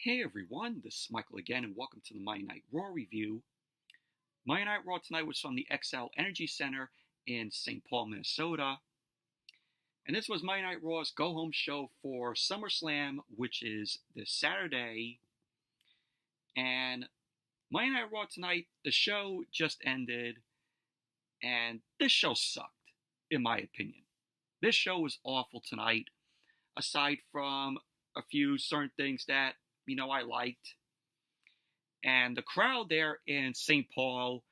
Hey everyone, this is Michael again, and welcome to the Monday Night Raw review. Monday Night Raw tonight was from the Xcel Energy Center in St. Paul, Minnesota. And this was Monday Night Raw's go-home show for SummerSlam, which is this Saturday. And Monday Night Raw tonight, the show just ended, and this show sucked, in my opinion. This show was awful tonight, aside from a few certain things that I liked. And the crowd there in St. Paul,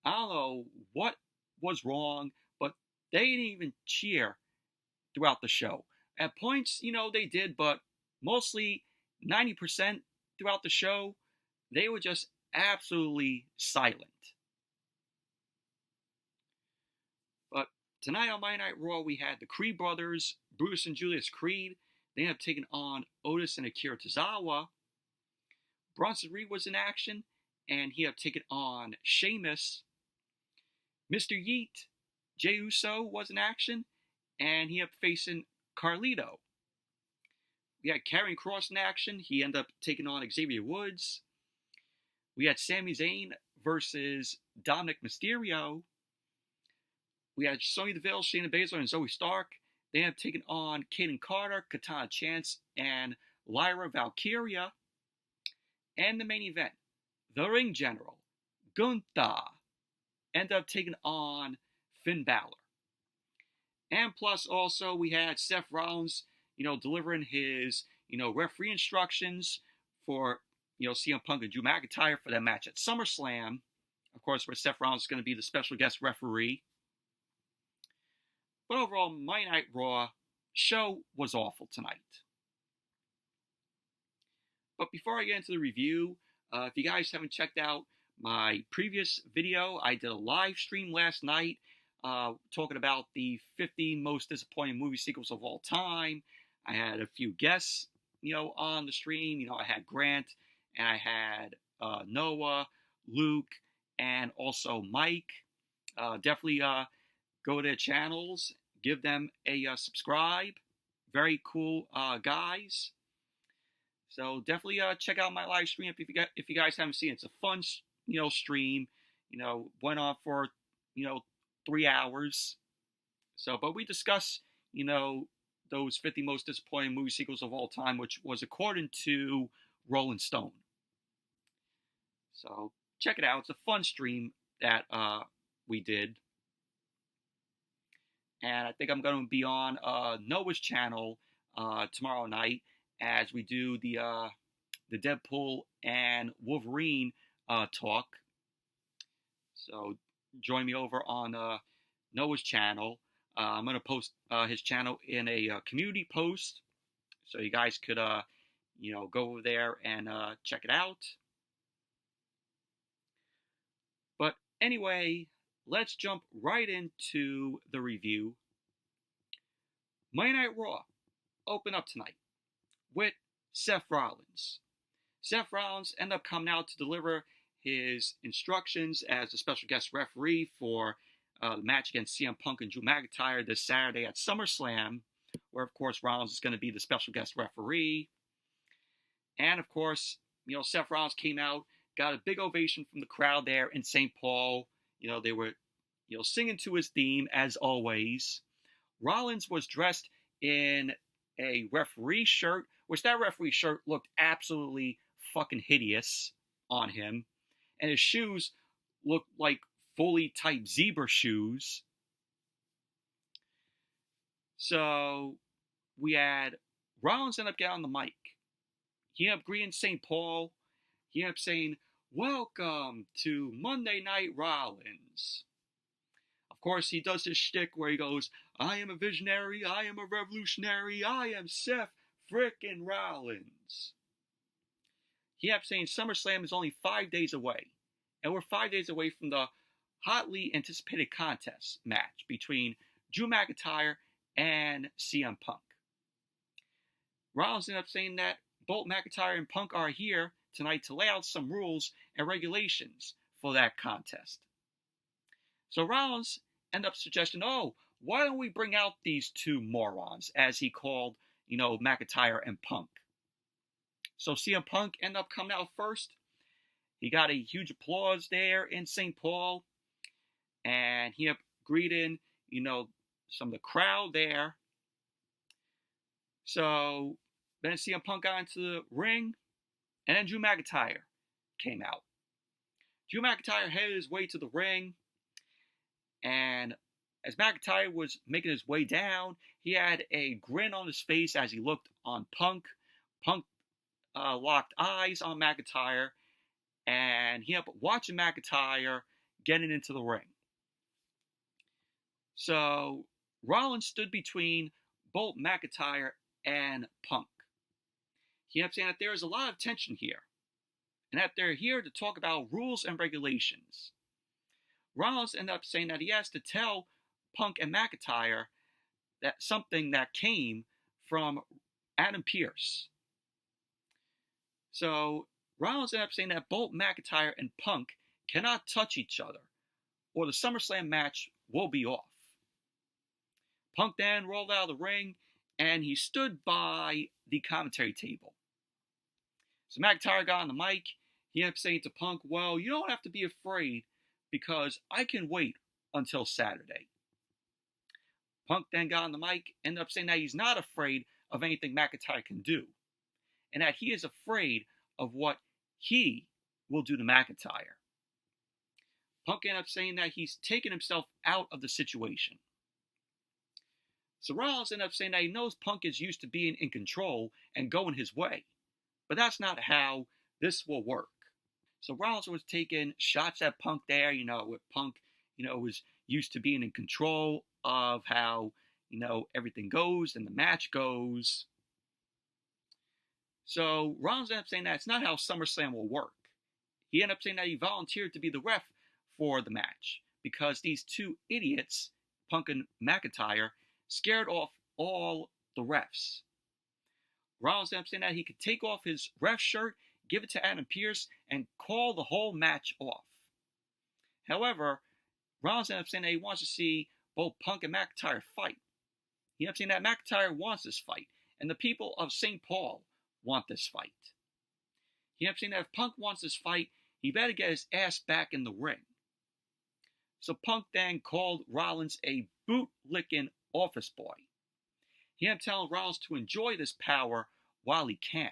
I don't know what was wrong, but they didn't even cheer throughout the show. At points, they did, but mostly 90% throughout the show, they were just absolutely silent. But tonight on Monday Night Raw, we had the Creed brothers, Brutus and Julius Creed. They ended up taking on Otis and Akira Tozawa. Bronson was in action, and he had taken on Sheamus. Mr. Yeet, Jey Uso, was in action, and he had facing Carlito. We had Karrion Kross in action. He ended up taking on Xavier Woods. We had Sami Zayn versus Dominik Mysterio. We had Sonya Deville, Shayna, Baszler, and Zoey Stark. They ended up taking on Kayden, Katana, Chance, and Lyra, Valkryria. And the main event, the Ring General, Gunther, ended up taking on Finn Balor. And plus also we had Seth Rollins, delivering his, referee instructions for, CM Punk and Drew McIntyre for that match at SummerSlam. Of course, where Seth Rollins is going to be the special guest referee. But overall, Monday Night Raw show was awful tonight. But before I get into the review, if you guys haven't checked out my previous video, I did a live stream last night talking about the 50 most disappointing movie sequels of all time. I had a few guests, on the stream. I had Grant, and I had Noah, Luke, and also Mike. Definitely go to their channels, give them a subscribe. Very cool guys. So definitely check out my live stream if you guys haven't seen it. It's a fun, stream. Went on for 3 hours. So, but we discuss those 50 most disappointing movie sequels of all time, which was according to Rolling Stone. So check it out. It's a fun stream that we did, and I think I'm going to be on Noah's channel tomorrow night, as we do the Deadpool and Wolverine talk. So join me over on Noah's channel. I'm going to post his channel in a community post, so you guys could go over there and check it out. But anyway, let's jump right into the review. Monday Night Raw open up tonight with Seth Rollins. Seth Rollins ended up coming out to deliver his instructions as a special guest referee for the match against CM Punk and Drew McIntyre this Saturday at SummerSlam, where, of course, Rollins is going to be the special guest referee. And, of course, Seth Rollins came out, got a big ovation from the crowd there in St. Paul. They were, singing to his theme, as always. Rollins was dressed in a referee shirt, which that referee shirt looked absolutely fucking hideous on him. And his shoes looked like fully type zebra shoes. So we had Rollins end up getting on the mic. He ended up greeting St. Paul. He ended up saying, "Welcome to Monday Night Rollins." Of course, he does his shtick where he goes, "I am a visionary, I am a revolutionary, I am Seth frickin' Rollins." He ended up saying SummerSlam is only 5 days away. And we're 5 days away from the hotly anticipated contest match between Drew McIntyre and CM Punk. Rollins ended up saying that both McIntyre and Punk are here tonight to lay out some rules and regulations for that contest. So Rollins ended up suggesting, why don't we bring out these two morons, as he called, McIntyre and Punk. So CM Punk ended up coming out first. He got a huge applause there in St. Paul. And he ended up greeting, some of the crowd there. So then CM Punk got into the ring. And then Drew McIntyre came out. Drew McIntyre headed his way to the ring. And as McIntyre was making his way down, he had a grin on his face as he looked on Punk. Punk locked eyes on McIntyre. And he ended up watching McIntyre getting into the ring. So Rollins stood between both McIntyre and Punk. He ended up saying that there is a lot of tension here, and that they're here to talk about rules and regulations. Rollins ended up saying that he has to tell Punk and McIntyre that something that came from Adam Pearce. So Rollins ended up saying that both McIntyre and Punk cannot touch each other, or the SummerSlam match will be off. Punk then rolled out of the ring, and he stood by the commentary table. So McIntyre got on the mic. He ended up saying to Punk, well, you don't have to be afraid because I can wait until Saturday. Punk then got on the mic, ended up saying that he's not afraid of anything McIntyre can do, and that he is afraid of what he will do to McIntyre. Punk ended up saying that he's taken himself out of the situation. So Rollins ended up saying that he knows Punk is used to being in control and going his way. But that's not how this will work. So Rollins was taking shots at Punk there, with Punk, was used to being in control of how, everything goes and the match goes. So Rollins ended up saying that it's not how SummerSlam will work. He ended up saying that he volunteered to be the ref for the match because these two idiots, Punk and McIntyre, scared off all the refs. Rollins ended up saying that he could take off his ref shirt, give it to Adam Pearce, and call the whole match off. However, Rollins ended up saying that he wants to see both Punk and McIntyre fight. He ended up saying that McIntyre wants this fight, and the people of St. Paul want this fight. He ended up saying that if Punk wants this fight, he better get his ass back in the ring. So Punk then called Rollins a boot-licking office boy. He ended up telling Rollins to enjoy this power while he can.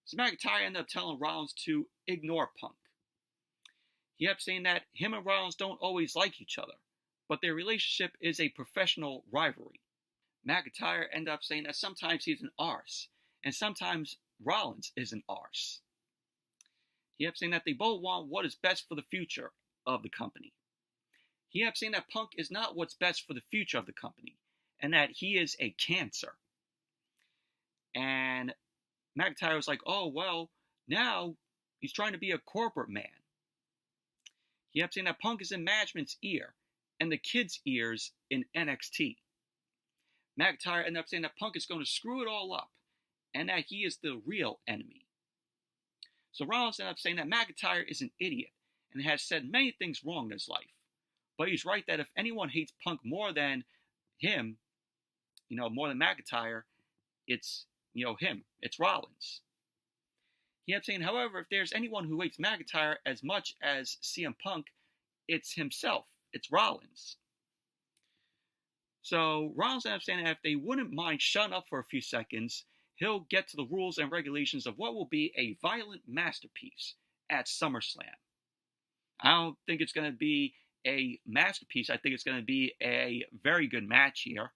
So McIntyre ended up telling Rollins to ignore Punk. He ended up saying that him and Rollins don't always like each other, but their relationship is a professional rivalry. McIntyre ended up saying that sometimes he's an arse, and sometimes Rollins is an arse. He ended up saying that they both want what is best for the future of the company. He ended up saying that Punk is not what's best for the future of the company, and that he is a cancer. And McIntyre was like, oh, well, now he's trying to be a corporate man. He ended up saying that Punk is in management's ear, and the kids' ears in NXT. McIntyre ended up saying that Punk is going to screw it all up, and that he is the real enemy. So Rollins ended up saying that McIntyre is an idiot, and has said many things wrong in his life. But he's right that if anyone hates Punk more than him, more than McIntyre, it's, him. It's Rollins. He ended up saying, however, if there's anyone who hates McIntyre as much as CM Punk, it's himself. It's Rollins. So Rollins ended up saying that if they wouldn't mind shutting up for a few seconds, he'll get to the rules and regulations of what will be a violent masterpiece at SummerSlam. I don't think it's going to be a masterpiece. I think it's going to be a very good match here.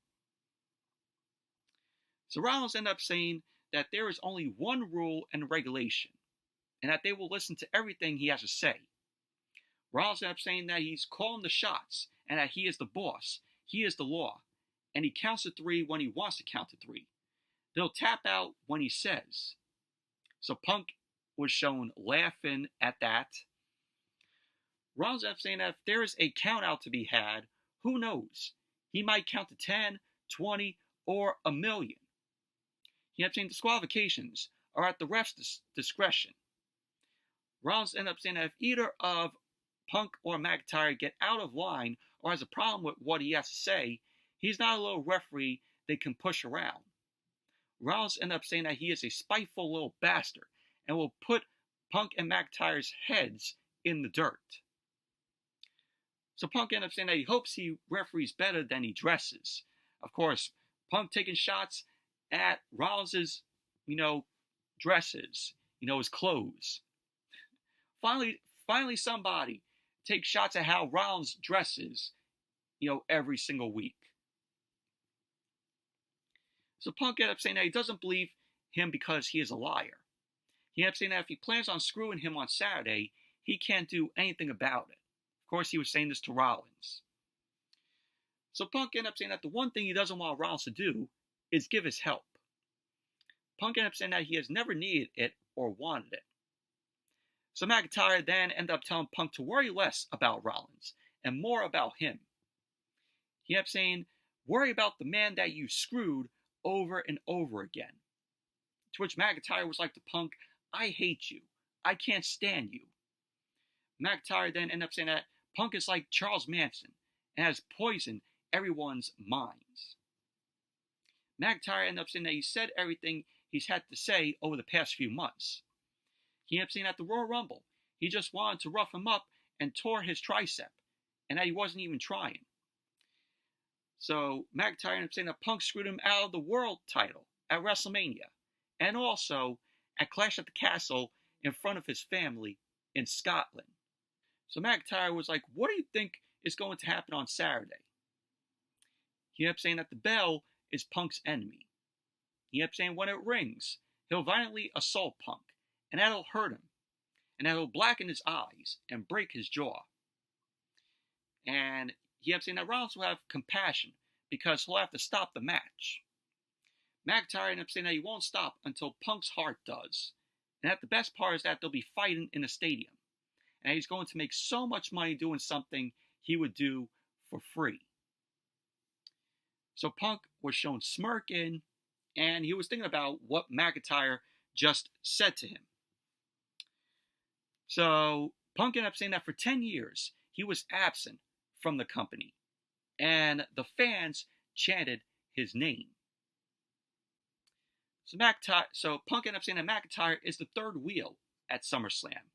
So Rollins ended up saying that there is only one rule and regulation, and that they will listen to everything he has to say. Rollins ended up saying that he's calling the shots, and that he is the boss. He is the law, and he counts to 3 when he wants to count to 3. They'll tap out when he says. So Punk was shown laughing at that. Rollins ended up saying that if there is a count out to be had, who knows? He might count to 10, 20, or 1,000,000. He ended up saying disqualifications are at the ref's discretion. Rollins ended up saying that if either of Punk or McIntyre get out of line or has a problem with what he has to say, he's not a little referee they can push around. Rollins ended up saying that he is a spiteful little bastard and will put Punk and McIntyre's heads in the dirt. So Punk ended up saying that he hopes he referees better than he dresses. Of course, Punk taking shots at Rollins' dresses, his clothes. Finally somebody takes shots at how Rollins dresses, every single week. So Punk ended up saying that he doesn't believe him because he is a liar. He ended up saying that if he plans on screwing him on Saturday, he can't do anything about it. Of course, he was saying this to Rollins. So Punk ended up saying that the one thing he doesn't want Rollins to do is give his help. Punk ended up saying that he has never needed it or wanted it. So McIntyre then ended up telling Punk to worry less about Rollins and more about him. He ended up saying, worry about the man that you screwed over and over again. To which McIntyre was like to Punk, I hate you. I can't stand you. McIntyre then ended up saying that Punk is like Charles Manson and has poisoned everyone's minds. McIntyre ended up saying that he said everything he's had to say over the past few months. He ended up saying at the Royal Rumble, he just wanted to rough him up and tore his tricep, and that he wasn't even trying. So McIntyre ended up saying that Punk screwed him out of the world title at WrestleMania, and also at Clash at the Castle in front of his family in Scotland. So McIntyre was like, what do you think is going to happen on Saturday? He ended up saying that the bell is Punk's enemy. He ended up saying when it rings, he'll violently assault Punk, and that'll hurt him, and that'll blacken his eyes and break his jaw. And he ended up saying that Rollins will have compassion because he'll have to stop the match. McIntyre ended up saying that he won't stop until Punk's heart does. And that the best part is that they'll be fighting in a stadium. And he's going to make so much money doing something he would do for free. So Punk was shown smirking, and he was thinking about what McIntyre just said to him. So Punk ended up saying that for 10 years, he was absent from the company, and the fans chanted his name. So Punk ended up saying that McIntyre is the third wheel at SummerSlam.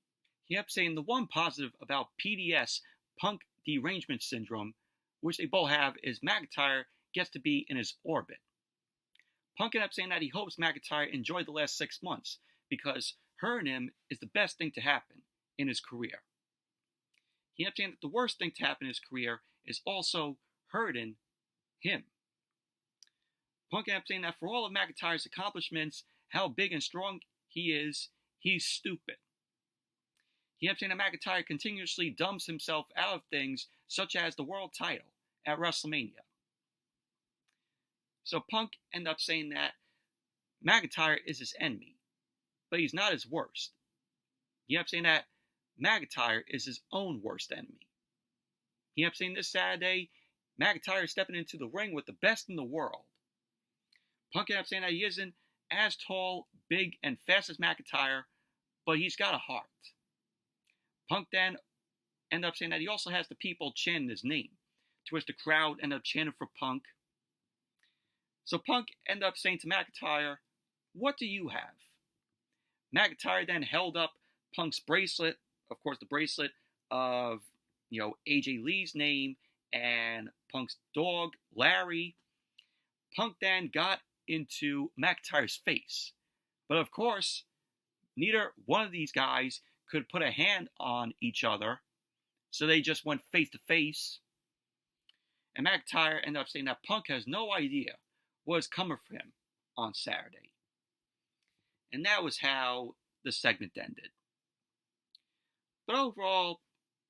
He ended up saying the one positive about PDS, Punk Derangement Syndrome, which they both have, is McIntyre gets to be in his orbit. Punk ended up saying that he hopes McIntyre enjoyed the last 6 months because hurting him is the best thing to happen in his career. He ended up saying that the worst thing to happen in his career is also hurting him. Punk ended up saying that for all of McIntyre's accomplishments, how big and strong he is, he's stupid. He ended up saying that McIntyre continuously dumps himself out of things such as the world title at WrestleMania. So Punk ended up saying that McIntyre is his enemy, but he's not his worst. He ended up saying that McIntyre is his own worst enemy. He ended up saying this Saturday, McIntyre is stepping into the ring with the best in the world. Punk ended up saying that he isn't as tall, big, and fast as McIntyre, but he's got a heart. Punk then ended up saying that he also has the people chanting his name, to which the crowd ended up chanting for Punk. So Punk ended up saying to McIntyre, what do you have? McIntyre then held up Punk's bracelet, of course the bracelet of, AJ Lee's name and Punk's dog, Larry. Punk then got into McIntyre's face. But of course, neither one of these guys could put a hand on each other, so they just went face to face. And McIntyre ended up saying that Punk has no idea what is coming for him on Saturday. And that was how the segment ended. But overall,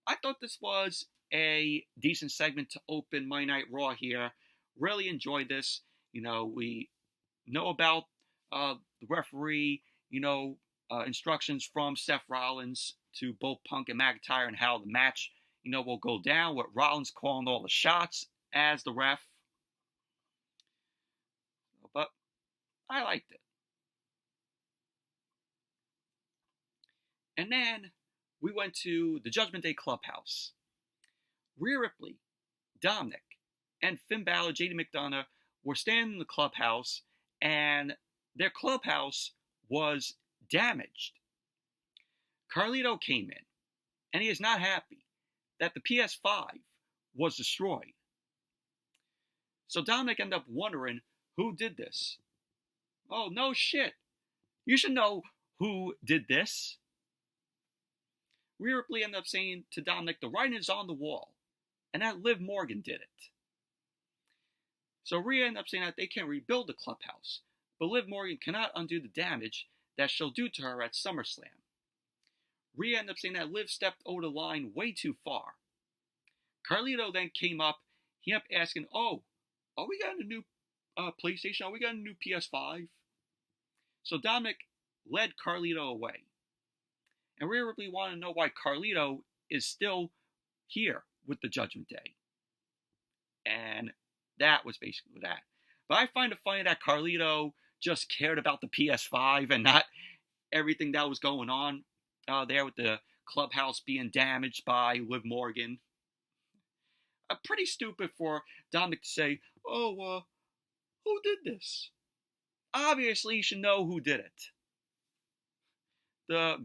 I thought this was a decent segment to open Monday Night Raw here. Really enjoyed this. We know about the referee, instructions from Seth Rollins to both Punk and McIntyre and how the match, will go down with Rollins calling all the shots as the ref. But I liked it. And then we went to the Judgment Day Clubhouse. Rhea Ripley, Dominik, and Finn Balor, JD McDonough were standing in the clubhouse, and their clubhouse was damaged. Carlito came in, and he is not happy that the PS5 was destroyed. So Dominik ended up wondering who did this. Oh, no shit. You should know who did this. Rhea Ripley ended up saying to Dominik, the writing is on the wall, and that Liv Morgan did it. So Rhea ended up saying that they can rebuild the clubhouse, but Liv Morgan cannot undo the damage that she'll do to her at SummerSlam. Rhea ended up saying that Liv stepped over the line way too far. Carlito then came up, he ended up asking, oh, are we getting a new PlayStation? Are we getting a new PS5? So Dominik led Carlito away. And Rhea Ripley wanted to know why Carlito is still here with the Judgment Day. And that was basically that. But I find it funny that Carlito just cared about the PS5 and not everything that was going on there with the clubhouse being damaged by Liv Morgan. Pretty stupid for Dominik to say, oh, who did this? Obviously, you should know who did it. The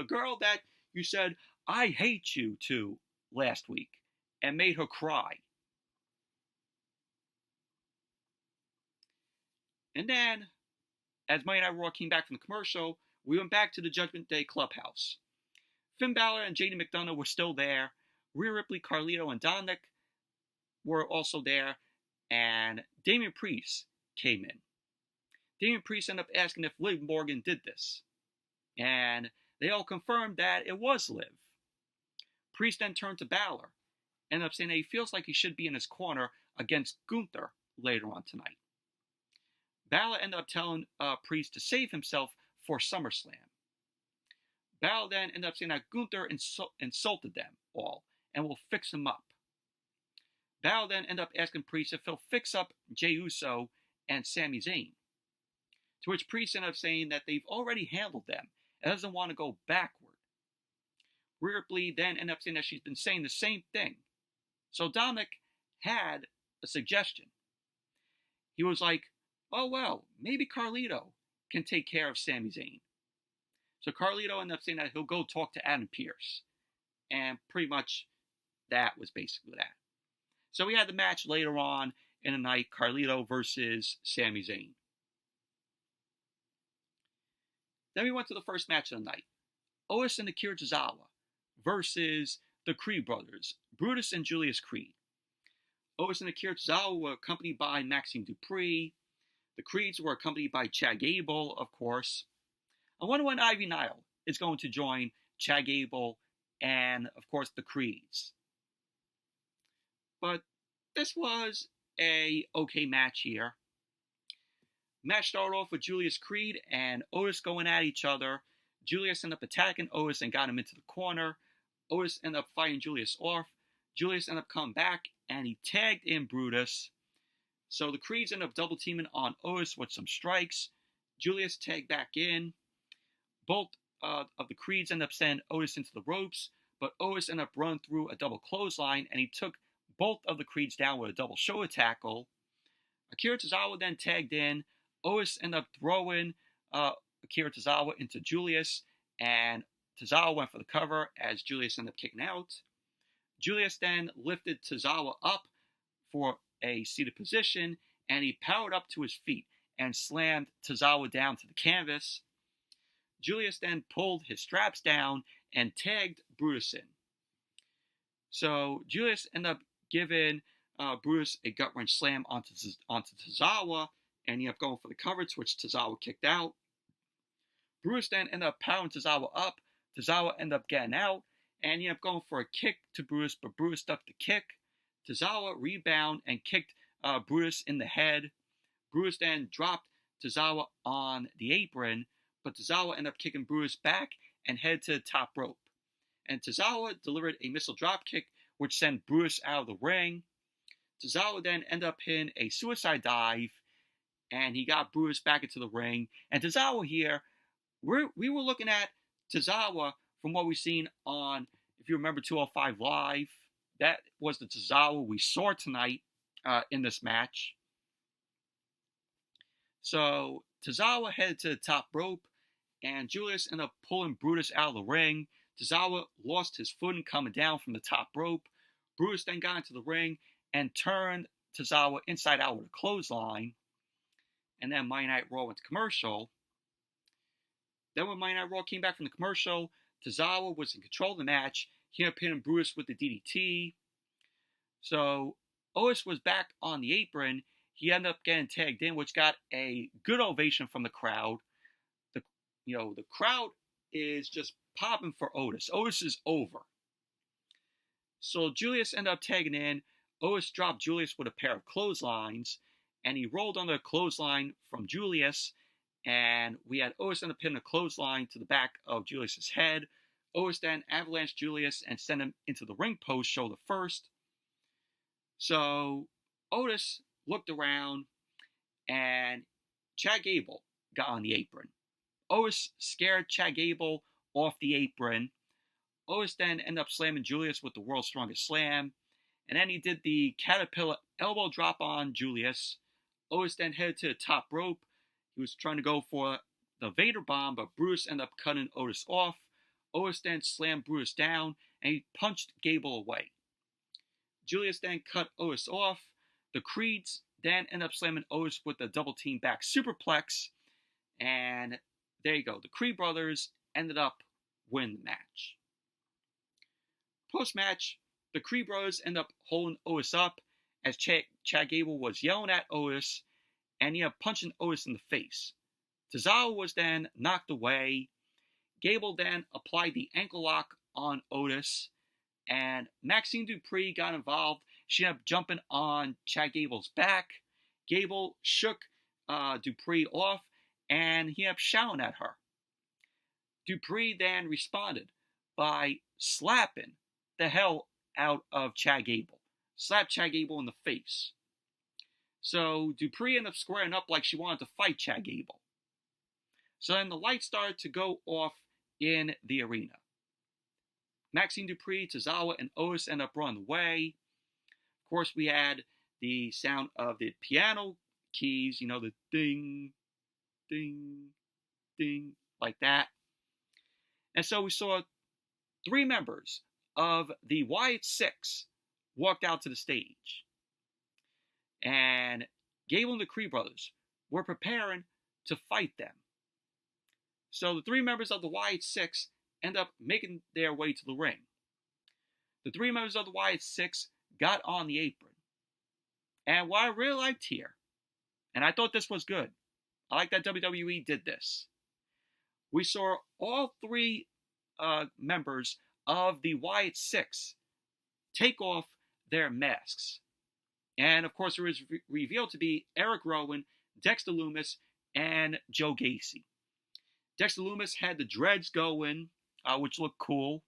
girl that you said, I hate you to last week and made her cry. And then, as Monday Night Raw came back from the commercial, we went back to the Judgment Day clubhouse. Finn Balor and JD McDonough were still there. Rhea Ripley, Carlito, and Dominik were also there. And Damian Priest came in. Damian Priest ended up asking if Liv Morgan did this. And they all confirmed that it was Liv. Priest then turned to Balor, ended up saying that he feels like he should be in his corner against Gunther later on tonight. Balor ended up telling Priest to save himself for SummerSlam. Balor then ended up saying that Gunther insulted them all and will fix him up. Balor then ended up asking Priest if he'll fix up Jey Uso and Sami Zayn. To which Priest ended up saying that they've already handled them and doesn't want to go backward. Rhea Ripley then ended up saying that she's been saying the same thing. So Dominik had a suggestion. He was like, oh well, maybe Carlito can take care of Sami Zayn. So Carlito ended up saying that he'll go talk to Adam Pearce. And pretty much that was basically that. So we had the match later on in the night, Carlito versus Sami Zayn. Then we went to the first match of the night. Otis and Akira Tozawa versus the Creed brothers, Brutus and Julius Creed. Otis and Akira Tozawa were accompanied by Maxime Dupree. The Creeds were accompanied by Chad Gable, of course. I wonder when Ivy Nile is going to join Chad Gable and, of course, the Creeds. But this was a okay match here. Match started off with Julius Creed and Otis going at each other. Julius ended up attacking Otis and got him into the corner. Otis ended up fighting Julius off. Julius ended up coming back and he tagged in Brutus. So the Creeds ended up double teaming on Otis with some strikes. Julius tagged back in. Both of the Creeds ended up sending Otis into the ropes, but Otis ended up running through a double clothesline and he took both of the Creeds down with a double shoulder tackle. Akira Tozawa then tagged in. Otis ended up throwing Akira Tozawa into Julius, and Tozawa went for the cover as Julius ended up kicking out. Julius then lifted Tozawa up for a seated position, and he powered up to his feet and slammed Tozawa down to the canvas. Julius then pulled his straps down and tagged Brutus in. So Julius ended up giving Brutus a gut-wrench slam onto Tozawa, and he ended up going for the cover, to which Tozawa kicked out. Brutus then ended up powering Tozawa up. Tozawa ended up getting out, and he ended up going for a kick to Brutus, but Brutus ducked the kick. Tozawa rebounded and kicked Brutus in the head. Brutus then dropped Tozawa on the apron, but Tozawa ended up kicking Brutus back and headed to the top rope. And Tozawa delivered a missile dropkick, which sent Brutus out of the ring. Tozawa then ended up hitting a suicide dive, and he got Brutus back into the ring. And Tozawa here, we were looking at Tozawa from what we've seen on, if you remember, 205 Live. That was the Tozawa we saw tonight in this match. So Tozawa headed to the top rope, and Julius ended up pulling Brutus out of the ring. Tozawa lost his footing coming down from the top rope. Brutus then got into the ring and turned Tozawa inside out with a clothesline. And then Monday Night Raw went to commercial. Then when Monday Night Raw came back from the commercial, Tozawa was in control of the match. He ended up pinning Brutus with the DDT. So Otis was back on the apron. He ended up getting tagged in, which got a good ovation from the crowd. The crowd is just popping for Otis. Otis is over. So Julius ended up tagging in. Otis dropped Julius with a pair of clotheslines, and he rolled on the clothesline from Julius, and we had Otis end up pinning a clothesline to the back of Julius's head. Otis then avalanched Julius and sent him into the ring post, shoulder first. So Otis looked around, and Chad Gable got on the apron. Otis scared Chad Gable off the apron. Otis then ended up slamming Julius with the World's Strongest Slam. And then he did the Caterpillar elbow drop on Julius. Otis then headed to the top rope. He was trying to go for the Vader bomb, but Brutus ended up cutting Otis off. Otis then slammed Brutus down, and he punched Gable away. Julius then cut Otis off. The Creeds then ended up slamming Otis with the double team back superplex. And there you go. The Creed brothers ended up winning the match. Post-match, the Creed brothers ended up holding Otis up as Chad Gable was yelling at Otis, and he ended up punching Otis in the face. Tozawa was then knocked away. Gable then applied the ankle lock on Otis, and Maxine Dupree got involved. She ended up jumping on Chad Gable's back. Gable shook Dupree off, and he ended up shouting at her. Dupree then responded by slapping the hell out of Chad Gable. Slapped Chad Gable in the face. So Dupree ended up squaring up like she wanted to fight Chad Gable. So then the lights started to go off in the arena. Maxine Dupree, Tozawa, and Otis ended up running away. Of course, we had the sound of the piano keys, the ding, ding, ding, like that. And so we saw 3 members of the Wyatt Six walked out to the stage. And Gable and the Creed brothers were preparing to fight them. So the 3 members of the Wyatt Six end up making their way to the ring. The 3 members of the Wyatt Six got on the apron. And what I really liked here, and I thought this was good, I like that WWE did this. We saw all 3 members of the Wyatt Six take off their masks. And of course, it was revealed to be Eric Rowan, Dexter Lumis, and Joe Gacy. Dexter Lumis had the dreads going, which looked cool.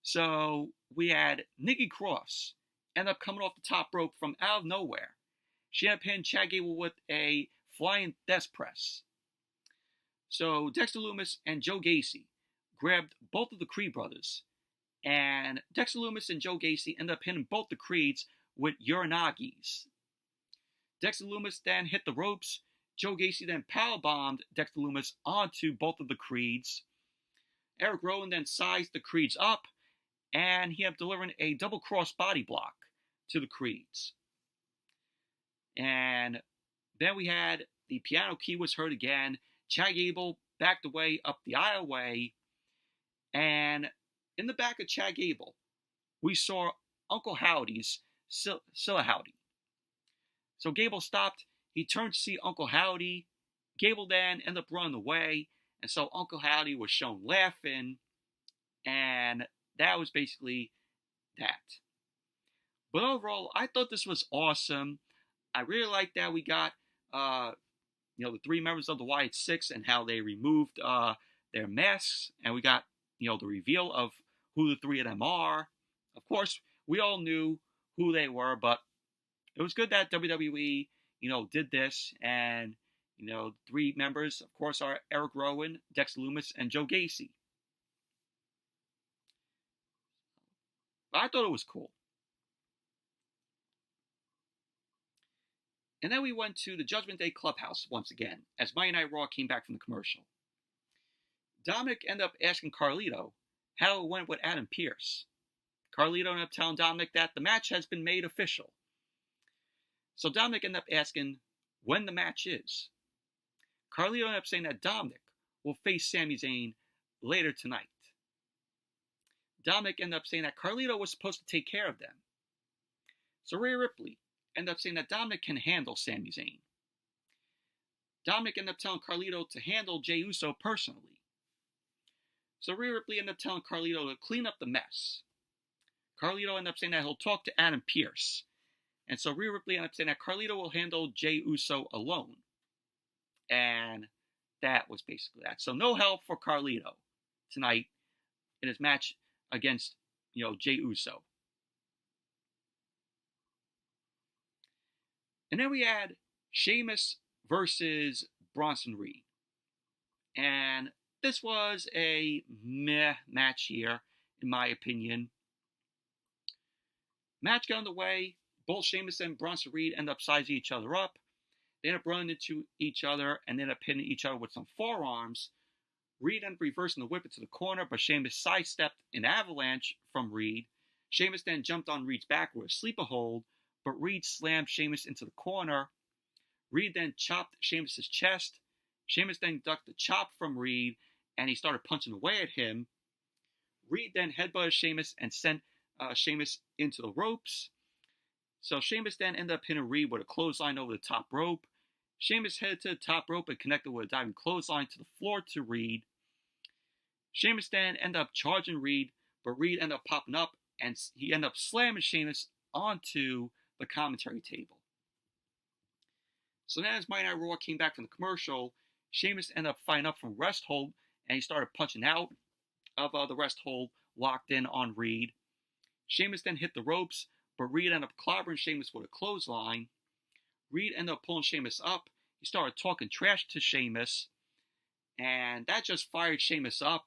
So we had Nikki Cross end up coming off the top rope from out of nowhere. She ended up hitting Chad Gable with a flying death press. So Dexter Lumis and Joe Gacy grabbed both of the Creed brothers, and Dexter Lumis and Joe Gacy ended up hitting both the Creeds with Uranagis. Dexter Lumis then hit the ropes. Joe Gacy then powerbombed Dexter Lumis onto both of the Creeds. Eric Rowan then sized the Creeds up, and he ended up delivering a double cross body block to the Creeds. And then we had the piano key was heard again. Chad Gable backed away up the aisleway, and in the back of Chad Gable, we saw Uncle Howdy's Silla Howdy. So Gable stopped. He turned to see Uncle Howdy. Gable then ended up running away, and so Uncle Howdy was shown laughing, and that was basically that. But overall, I thought this was awesome. I really like that we got, the 3 members of the Wyatt Six and how they removed their masks, and we got, the reveal of who the 3 of them are. Of course, we all knew who they were, but it was good that WWE, did this, and, the 3 members, of course, are Eric Rowan, Dexter Lumis, and Joe Gacy. But I thought it was cool. And then we went to the Judgment Day Clubhouse once again, as Monday Night Raw came back from the commercial. Dominik ended up asking Carlito how it went with Adam Pearce. Carlito ended up telling Dominik that the match has been made official. So Dominik ended up asking when the match is. Carlito ended up saying that Dominik will face Sami Zayn later tonight. Dominik ended up saying that Carlito was supposed to take care of them. So Rhea Ripley ended up saying that Dominik can handle Sami Zayn. Dominik ended up telling Carlito to handle Jey Uso personally. So Rhea Ripley ended up telling Carlito to clean up the mess. Carlito ended up saying that he'll talk to Adam Pearce. And so Rhea Ripley ended up saying that Carlito will handle Jey Uso alone. And that was basically that. So no help for Carlito tonight in his match against, Jey Uso. And then we had Sheamus versus Bronson Reed. And this was a meh match here, in my opinion. Match got underway. Both Sheamus and Bronson Reed end up sizing each other up. They end up running into each other and end up hitting each other with some forearms. Reed ended up reversing the whip into the corner, but Sheamus sidestepped an avalanche from Reed. Sheamus then jumped on Reed's back with a sleeper hold, but Reed slammed Sheamus into the corner. Reed then chopped Sheamus' chest. Sheamus then ducked the chop from Reed, and he started punching away at him. Reed then headbutted Sheamus and sent Sheamus into the ropes. So Sheamus then ended up hitting Reed with a clothesline over the top rope. Sheamus headed to the top rope and connected with a diving clothesline to the floor to Reed. Sheamus then ended up charging Reed, but Reed ended up popping up, and he ended up slamming Sheamus onto the commentary table. So then as Monday Night Raw came back from the commercial, Sheamus ended up fighting up from rest hold, and he started punching out of the rest hold, locked in on Reed. Sheamus then hit the ropes, but Reed ended up clobbering Sheamus with a clothesline. Reed ended up pulling Sheamus up. He started talking trash to Sheamus, and that just fired Sheamus up.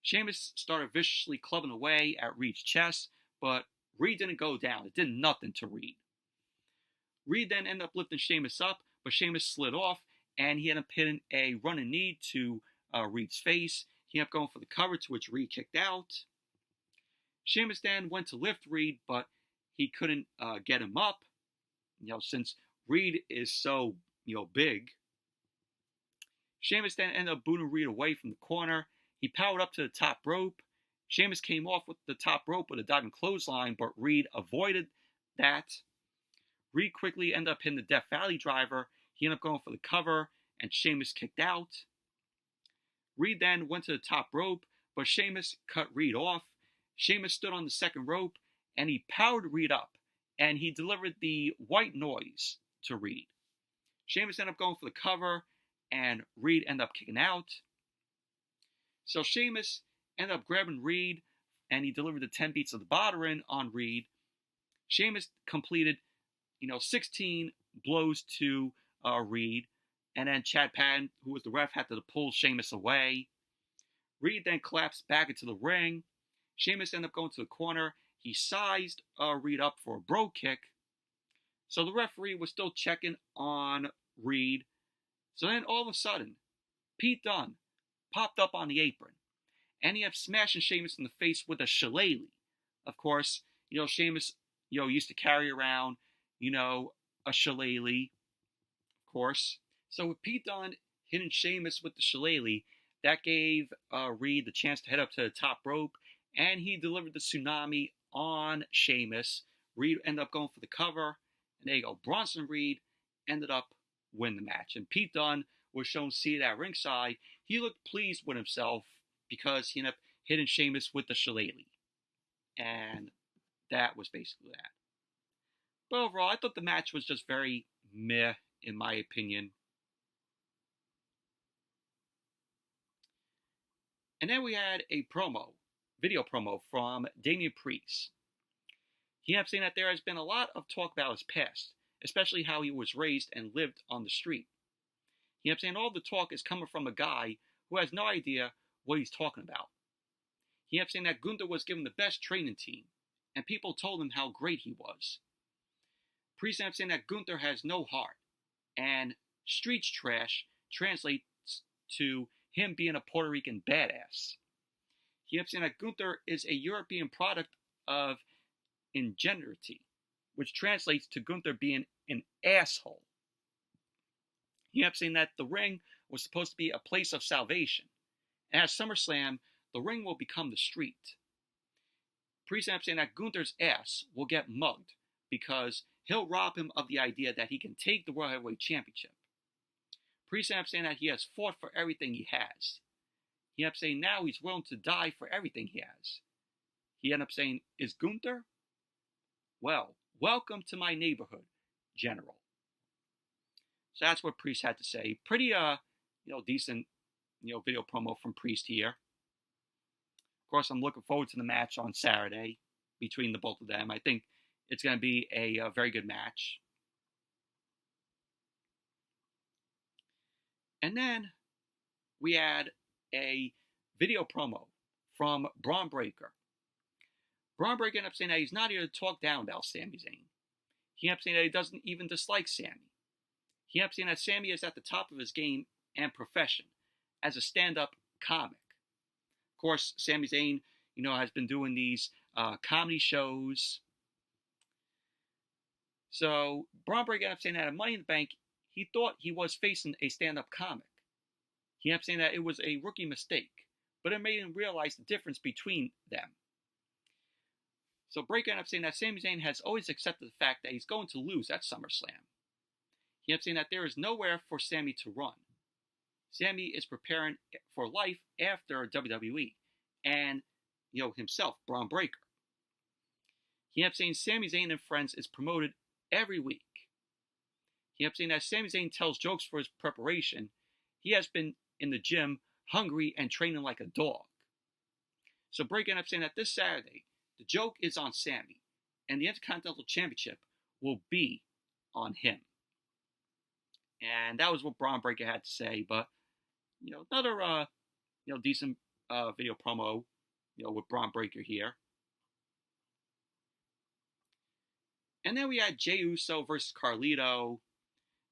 Sheamus started viciously clubbing away at Reed's chest, but Reed didn't go down. It did nothing to Reed. Reed then ended up lifting Sheamus up, but Sheamus slid off, and he ended up hitting a running knee to Reed's face. He ended up going for the cover, to which Reed kicked out. Sheamus then went to lift Reed, but he couldn't get him up, since Reed is so, big. Sheamus then ended up booting Reed away from the corner. He powered up to the top rope. Sheamus came off with the top rope with a diving clothesline, but Reed avoided that. Reed quickly ended up hitting the Death Valley driver. He ended up going for the cover, and Sheamus kicked out. Reed then went to the top rope, but Sheamus cut Reed off. Sheamus stood on the second rope, and he powered Reed up, and he delivered the white noise to Reed. Sheamus ended up going for the cover, and Reed ended up kicking out. So Sheamus ended up grabbing Reed, and he delivered the 10 beats of the Botterin on Reed. Sheamus completed, 16 blows to Reed, and then Chad Patton, who was the ref, had to pull Sheamus away. Reed then collapsed back into the ring. Sheamus ended up going to the corner. He sized Reed up for a bro kick. So the referee was still checking on Reed. So then all of a sudden, Pete Dunne popped up on the apron, and he ended up smashing Sheamus in the face with a shillelagh. Of course, Sheamus, used to carry around, a shillelagh, of course. So with Pete Dunne hitting Sheamus with the shillelagh, that gave Reed the chance to head up to the top rope, and he delivered the tsunami on Sheamus. Reed ended up going for the cover, and there you go. Bronson Reed ended up winning the match, and Pete Dunne was shown seated at ringside. He looked pleased with himself because he ended up hitting Sheamus with the shillelagh, and that was basically that. But overall, I thought the match was just very meh, in my opinion. And then we had a video promo from Damian Priest. He ended up saying that there has been a lot of talk about his past, especially how he was raised and lived on the street. He ended up saying all the talk is coming from a guy who has no idea what he's talking about. He ended up saying that Gunther was given the best training team, and people told him how great he was. Priest ended up saying that Gunther has no heart, and streets trash translates to him being a Puerto Rican badass. He ended up saying that Gunther is a European product of ingenuity, which translates to Gunther being an asshole. He ended up saying that the ring was supposed to be a place of salvation. And at SummerSlam, the ring will become the street. Priest ended up saying that Gunther's ass will get mugged because he'll rob him of the idea that he can take the World Heavyweight Championship. Priest ended up saying that he has fought for everything he has. He ended up saying now he's willing to die for everything he has. He ended up saying, is Gunther? Well, welcome to my neighborhood, General. So that's what Priest had to say. Pretty, decent, video promo from Priest here. Of course, I'm looking forward to the match on Saturday between the both of them. I think it's going to be a very good match. And then we had a video promo from Braun Breaker. Braun Breaker ended up saying that he's not here to talk down about Sami Zayn. He ended up saying that he doesn't even dislike Sami. He ended up saying that Sami is at the top of his game and profession as a stand-up comic. Of course, Sami Zayn, has been doing these comedy shows. So Braun Breaker ended up saying that at Money in the Bank, he thought he was facing a stand-up comic. He ended up saying that it was a rookie mistake, but it made him realize the difference between them. So Breaker ended up saying that Sami Zayn has always accepted the fact that he's going to lose at SummerSlam. He ended up saying that there is nowhere for Sami to run. Sami is preparing for life after WWE and, himself, Braun Breaker. He ended up saying Sami Zayn and Friends is promoted every week. He ended up saying that Sami Zayn tells jokes for his preparation. He has been in the gym, hungry and training like a dog. So Breaker ended up saying that this Saturday, the joke is on Sami, and the Intercontinental Championship will be on him. And that was what Braun Breaker had to say. But, another, decent video promo, with Braun Breaker here. And then we had Jey Uso versus Carlito.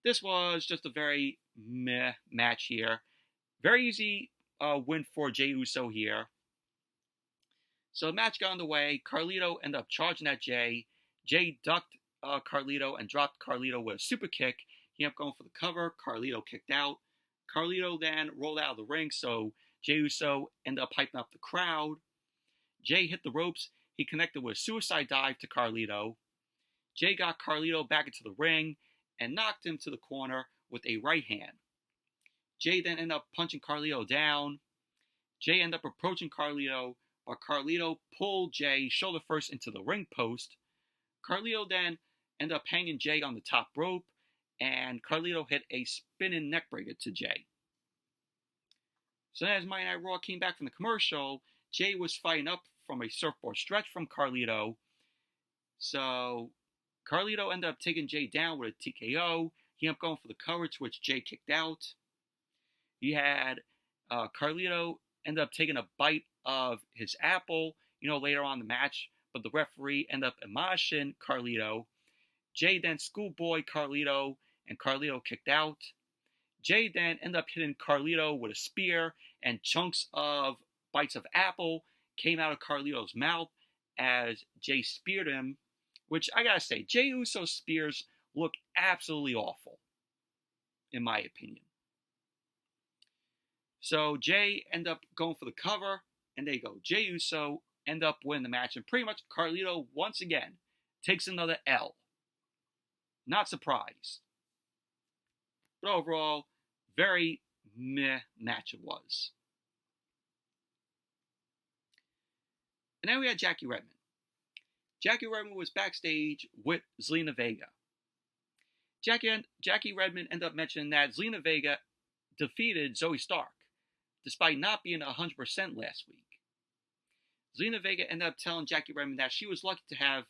This was just a very meh match here. Very easy win for Jey Uso here. So the match got underway. Carlito ended up charging at Jey. Jey ducked Carlito and dropped Carlito with a super kick. He ended up going for the cover. Carlito kicked out. Carlito then rolled out of the ring, so Jey Uso ended up hyping up the crowd. Jey hit the ropes. He connected with a suicide dive to Carlito. Jey got Carlito back into the ring and knocked him to the corner with a right hand. Jey then ended up punching Carlito down. Jey ended up approaching Carlito, but Carlito pulled Jey shoulder first into the ring post. Carlito then ended up hanging Jey on the top rope, and Carlito hit a spinning neckbreaker to Jey. So then as Monday Night Raw came back from the commercial, Jey was fighting up from a surfboard stretch from Carlito. So Carlito ended up taking Jey down with a TKO. He ended up going for the cover, to which Jey kicked out. He had Carlito end up taking a bite of his apple, later on in the match, but the referee ended up admonishing Carlito. Jey then schoolboy Carlito, and Carlito kicked out. Jey then ended up hitting Carlito with a spear, and chunks of bites of apple came out of Carlito's mouth as Jey speared him, which I gotta say, Jey Uso's spears look absolutely awful, in my opinion. So Jey ended up going for the cover, and there you go. Jey Uso ended up winning the match, and pretty much Carlito, once again, takes another L. Not surprised. But overall, very meh match it was. And then we had Jackie Redmond. Jackie Redmond was backstage with Zelina Vega. Jackie Redmond ended up mentioning that Zelina Vega defeated Zoey Stark, despite not being 100% last week. Zelina Vega ended up telling Jackie Redmond that she was lucky to have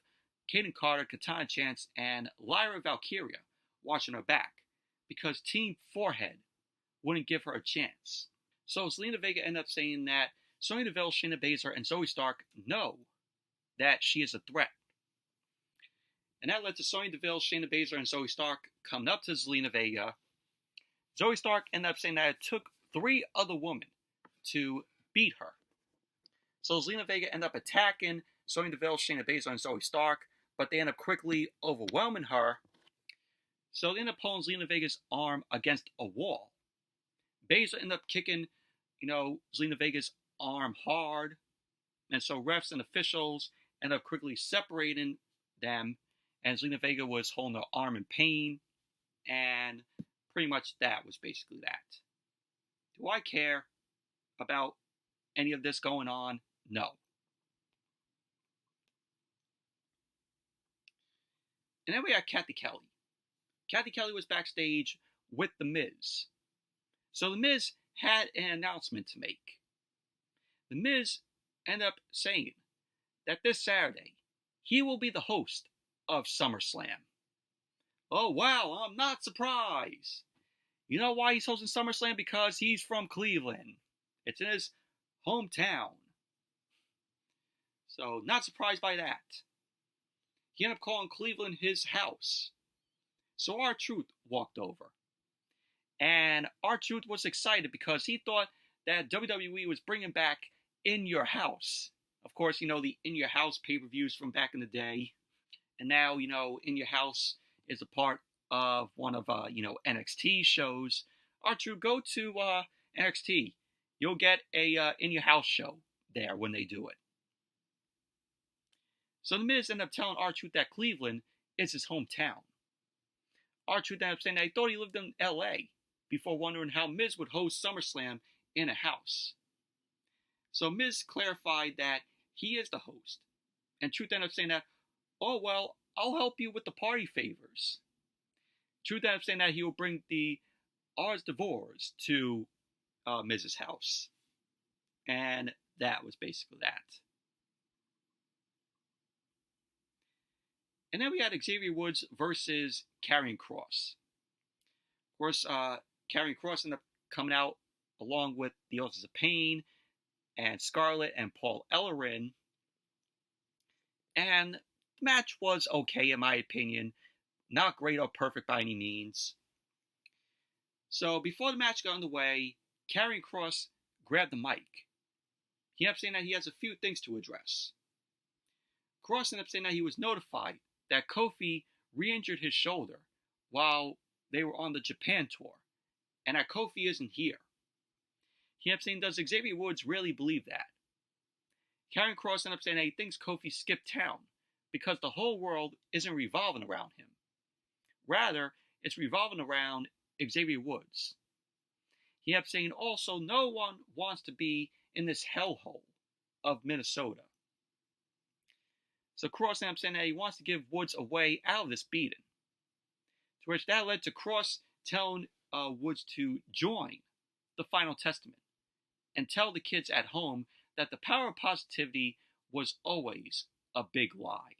Kayden Carter, Katana Chance, and Lyra Valkryria watching her back, because Team Forehead wouldn't give her a chance. So Zelina Vega ended up saying that Sonya Deville, Shayna Baszler, and Zoey Stark know that she is a threat. And that led to Sonya Deville, Shayna Baszler, and Zoey Stark coming up to Zelina Vega. Zoey Stark ended up saying that it took 3 other women to beat her. So Zelina Vega ended up attacking Sonya Deville, Shayna Baszler, and Zoey Stark, but they ended up quickly overwhelming her. So they ended up pulling Zelina Vega's arm against a wall. Baszler ended up kicking, Zelina Vega's arm hard. And so refs and officials ended up quickly separating them. And Zelina Vega was holding her arm in pain. And pretty much that was basically that. Do I care about any of this going on? No. And then we had Kathy Kelly. Kathy Kelly was backstage with The Miz. So The Miz had an announcement to make. The Miz ended up saying that this Saturday, he will be the host of SummerSlam. Oh, wow, I'm not surprised. You know why he's hosting SummerSlam? Because he's from Cleveland. It's in his hometown. So, not surprised by that. He ended up calling Cleveland his house. So R-Truth walked over. And R-Truth was excited because he thought that WWE was bringing back In Your House. Of course, the In Your House pay-per-views from back in the day. And now, In Your House is a part of one of, NXT shows. R-Truth, go to NXT. You'll get a In Your House show there when they do it. So The Miz ended up telling R-Truth that Cleveland is his hometown. R-Truth ended up saying that he thought he lived in LA before wondering how Miz would host SummerSlam in a house. So Miz clarified that he is the host. And Truth ended up saying that, oh, well, I'll help you with the party favors. Truth ended up saying that he will bring the Ars Divorce to Miz's house. And that was basically that. And then we had Xavier Woods versus Karrion Kross. Of course, Karrion Kross ended up coming out along with the Authors of Pain and Scarlett and Paul Ellering. And the match was okay, in my opinion. Not great or perfect by any means. So before the match got underway, Karrion Kross grabbed the mic. He ended up saying that he has a few things to address. Kross ended up saying that he was notified that Kofi re-injured his shoulder while they were on the Japan tour, and that Kofi isn't here. He ended up saying, does Xavier Woods really believe that? Karrion Kross ended up saying that he thinks Kofi skipped town because the whole world isn't revolving around him. Rather, it's revolving around Xavier Woods. He ended up saying also no one wants to be in this hellhole of Minnesota. So Kross ended up saying that he wants to give Woods a way out of this beating. To which that led to Kross telling Woods to join the Final Testament and tell the kids at home that the power of positivity was always a big lie.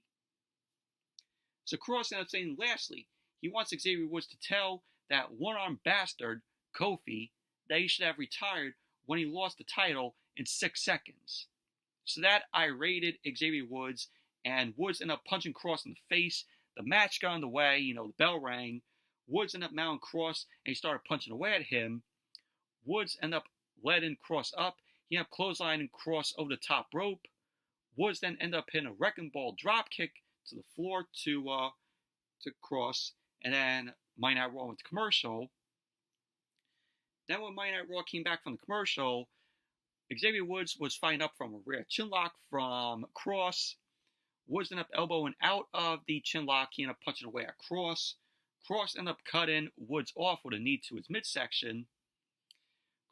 So Kross ended up saying lastly, he wants Xavier Woods to tell that one-armed bastard, Kofi, that he should have retired when he lost the title in 6 seconds. So that irated Xavier Woods, and Woods ended up punching Kross in the face. The match got underway, the bell rang. Woods ended up mounting Kross, and he started punching away at him. Woods ended up letting Kross up. He ended up clotheslining Kross over the top rope. Woods then ended up hitting a wrecking ball drop kick to the floor to Kross, and then Monday Night Raw went to commercial. Then when Monday Night Raw came back from the commercial, Xavier Woods was fighting up from a rear chinlock from Kross. Woods ended up elbowing out of the chinlock. He ended up punching away at Kross. Kross ended up cutting Woods off with a knee to his midsection.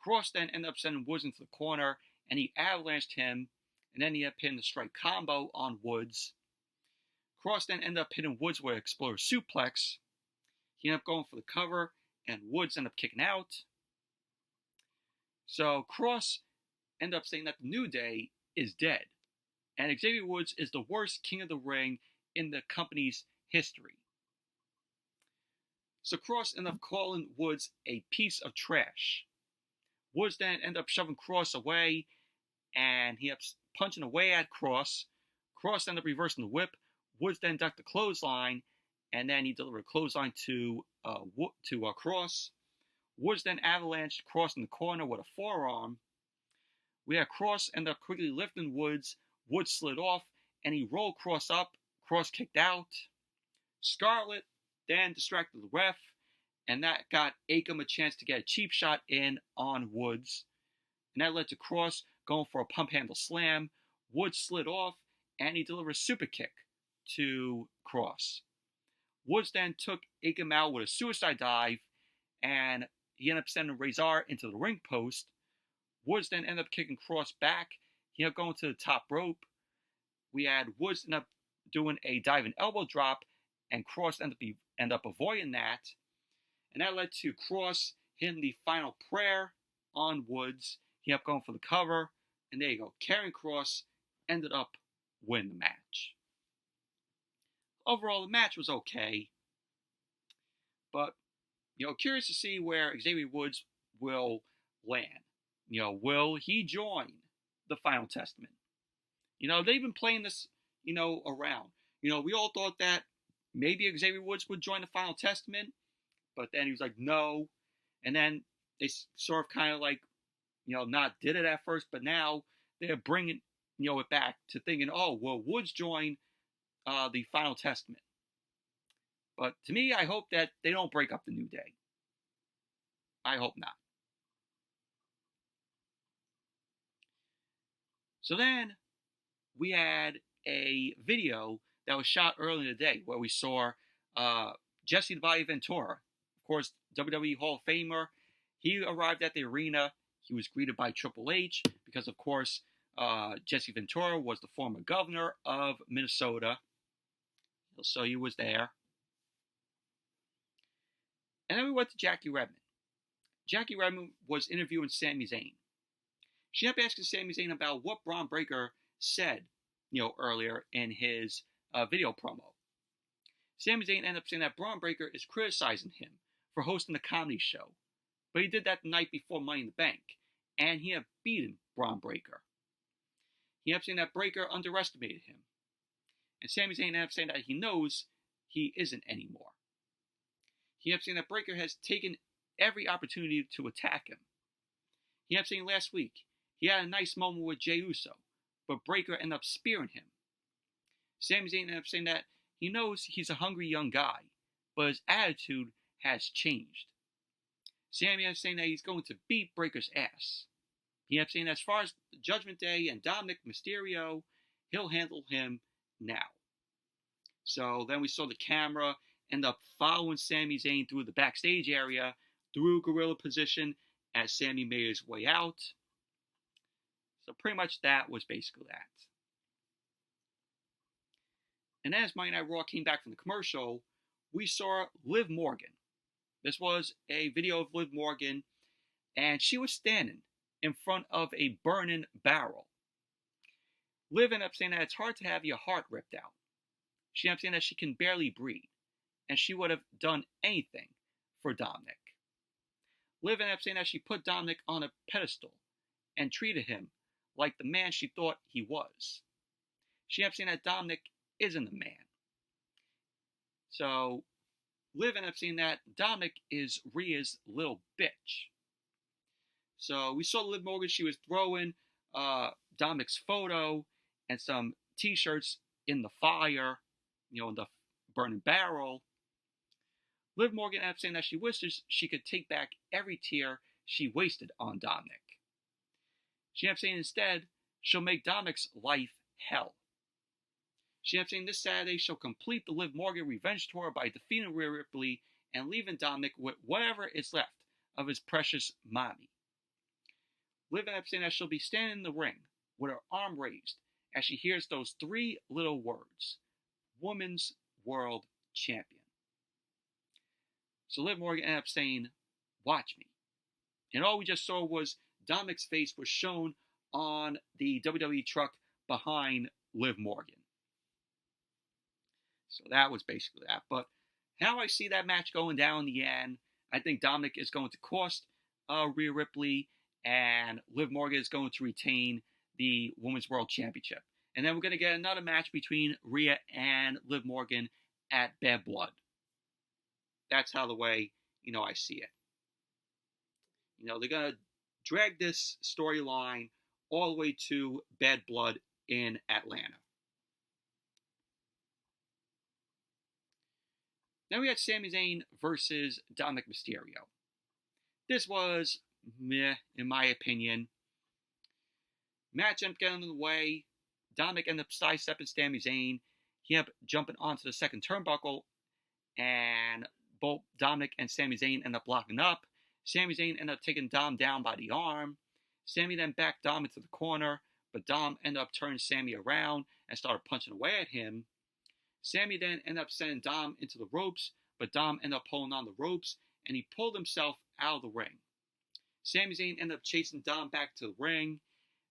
Kross then ended up sending Woods into the corner, and he avalanched him, and then he ended up hitting the strike combo on Woods. Kross then ended up hitting Woods with an exploder suplex. He ended up going for the cover, and Woods ended up kicking out. So Kross ended up saying that the New Day is dead, and Xavier Woods is the worst King of the Ring in the company's history. So Kross ended up calling Woods a piece of trash. Woods then ended up shoving Kross away, and he ended up punching away at Kross. Kross ended up reversing the whip. Woods then ducked the clothesline, and then he delivered a clothesline to Kross. Woods then avalanched Kross in the corner with a forearm. We had Kross end up quickly lifting Woods. Woods slid off, and he rolled Kross up. Kross kicked out. Scarlett then distracted the ref, and that got Akam a chance to get a cheap shot in on Woods. And that led to Kross going for a pump handle slam. Woods slid off, and he delivered a super kick to Kross. Woods then took Akam out with a suicide dive, and he ended up sending Razor into the ring post. Woods then ended up kicking Kross back. He ended up going to the top rope. We had Woods end up doing a diving elbow drop, and Kross ended up avoiding that. And that led to Kross hitting the final prayer on Woods. He ended up going for the cover, and there you go. Karrion Kross ended up winning the match. Overall, the match was okay, but curious to see where Xavier Woods will land. Will he join the Final Testament? They've been playing this, around. We all thought that maybe Xavier Woods would join the Final Testament, but then he was like, no. And then they sort of kind of like, not did it at first, but now they're bringing, it back to thinking, oh, will Woods join the Final Testament? But to me, I hope that they don't break up the New Day. I hope not. So then we had a video that was shot earlier in the day where we saw Jesse the Body Ventura, of course, WWE Hall of Famer. He arrived at the arena. He was greeted by Triple H because, of course, Jesse Ventura was the former governor of Minnesota. So he was there. And then we went to Jackie Redmond. Jackie Redmond was interviewing Sami Zayn. She ended up asking Sami Zayn about what Braun Breaker said, earlier in his video promo. Sami Zayn ended up saying that Braun Breaker is criticizing him for hosting a comedy show. But he did that the night before Money in the Bank, and he had beaten Braun Breaker. He ended up saying that Breaker underestimated him. And Sami Zayn ended up saying that he knows he isn't anymore. He ended up saying that Breaker has taken every opportunity to attack him. He ended up saying last week he had a nice moment with Jey Uso, but Breaker ended up spearing him. Sami Zayn ended up saying that he knows he's a hungry young guy, but his attitude has changed. Sami ended up saying that he's going to beat Breaker's ass. He ended up saying that as far as the Judgment Day and Dominik Mysterio, he'll handle him now. So then we saw the camera end up following Sami Zayn through the backstage area, through gorilla position, as Sami made his way out. So pretty much that was basically that. And as Monday Night Raw came back from the commercial, we saw Liv Morgan. This was a video of Liv Morgan, and she was standing in front of a burning barrel. Liv ended up saying that it's hard to have your heart ripped out. She ended up saying that she can barely breathe, and she would have done anything for Dominik. Liv ended up saying that she put Dominik on a pedestal and treated him like the man she thought he was. She ended up saying that Dominik isn't a man. So Liv ended up saying that Dominik is Rhea's little bitch. So we saw Liv Morgan. She was throwing Dominik's photo and some t-shirts in the fire, in the burning barrel. Liv Morgan ended up saying that she wishes she could take back every tear she wasted on Dominik. She ended up saying instead, she'll make Dominik's life hell. She ended up saying this Saturday she'll complete the Liv Morgan revenge tour by defeating Rhea Ripley and leaving Dominik with whatever is left of his precious mommy. Liv ended up saying that she'll be standing in the ring with her arm raised as she hears those three little words, Women's World Champion. So Liv Morgan ended up saying, watch me. And all we just saw was Dominik's face was shown on the WWE truck behind Liv Morgan. So that was basically that. But how I see that match going down in the end, I think Dominik is going to cost Rhea Ripley, and Liv Morgan is going to retain the Women's World Championship. And then we're going to get another match between Rhea and Liv Morgan at Bad Blood. That's how the way, I see it. They're going to drag this storyline all the way to Bad Blood in Atlanta. Then we had Sami Zayn versus Dominik Mysterio. This was meh, in my opinion. Match ended up getting in the way. Dominik ended up sidestepping Sami Zayn. He ended up jumping onto the second turnbuckle, and both Dominik and Sami Zayn ended up locking up. Sami Zayn ended up taking Dom down by the arm. Sami then backed Dom into the corner, but Dom ended up turning Sami around and started punching away at him. Sami then ended up sending Dom into the ropes, but Dom ended up pulling on the ropes, and he pulled himself out of the ring. Sami Zayn ended up chasing Dom back to the ring.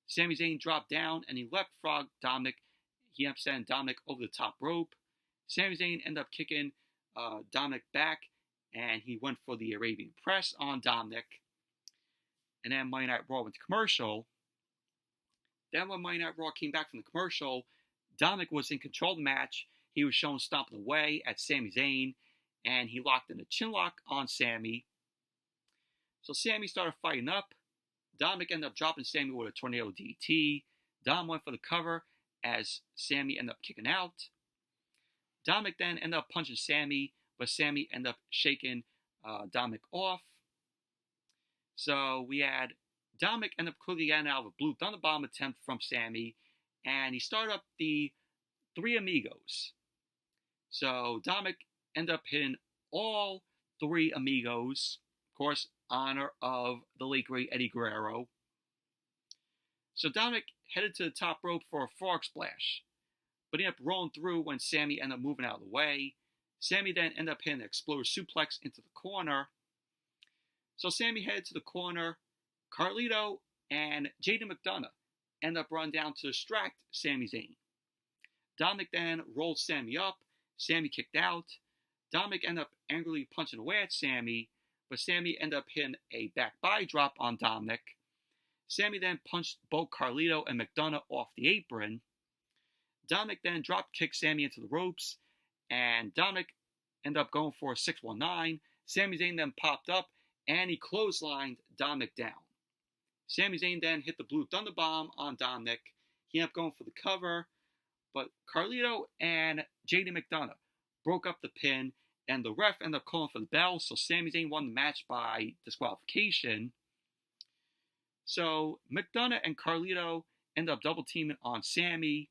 Sami Zayn dropped down, and he left frog Dominik. He ended up sending Dominik over the top rope. Sami Zayn ended up kicking Dominik back, and he went for the Arabian Press on Dominik. And then Monday Night Raw went to commercial. Then when Monday Night Raw came back from the commercial, Dominik was in control of the match. He was shown stomping away at Sami Zayn, and he locked in a chin lock on Sami. So Sami started fighting up. Dominik ended up dropping Sami with a tornado DT. Dom went for the cover as Sami ended up kicking out. Dominik then ended up punching Sami, but Sami ended up shaking Dominik off. So we had Dominik end up quickly getting out of a Blue Thunder Bomb attempt from Sami, and he started up the Three Amigos. So Dominik ended up hitting all three Amigos, of course, honor of the late great Eddie Guerrero. So Dominik headed to the top rope for a frog splash, but he ended up rolling through when Sami ended up moving out of the way. Sami then ended up hitting an exploder suplex into the corner. So Sami headed to the corner. Carlito and Jaden McDonough ended up running down to distract Sami Zayn. Dominik then rolled Sami up. Sami kicked out. Dominik ended up angrily punching away at Sami, but Sami ended up hitting a back body drop on Dominik. Sami then punched both Carlito and McDonough off the apron. Dominik then drop kicked Sami into the ropes, and Dominik ended up going for a 619. Sami Zayn then popped up, and he clotheslined Dominik down. Sami Zayn then hit the Blue Thunder Bomb on Dominik. He ended up going for the cover, but Carlito and JD McDonough broke up the pin, and the ref ended up calling for the bell, so Sami Zayn won the match by disqualification. So McDonough and Carlito ended up double teaming on Sami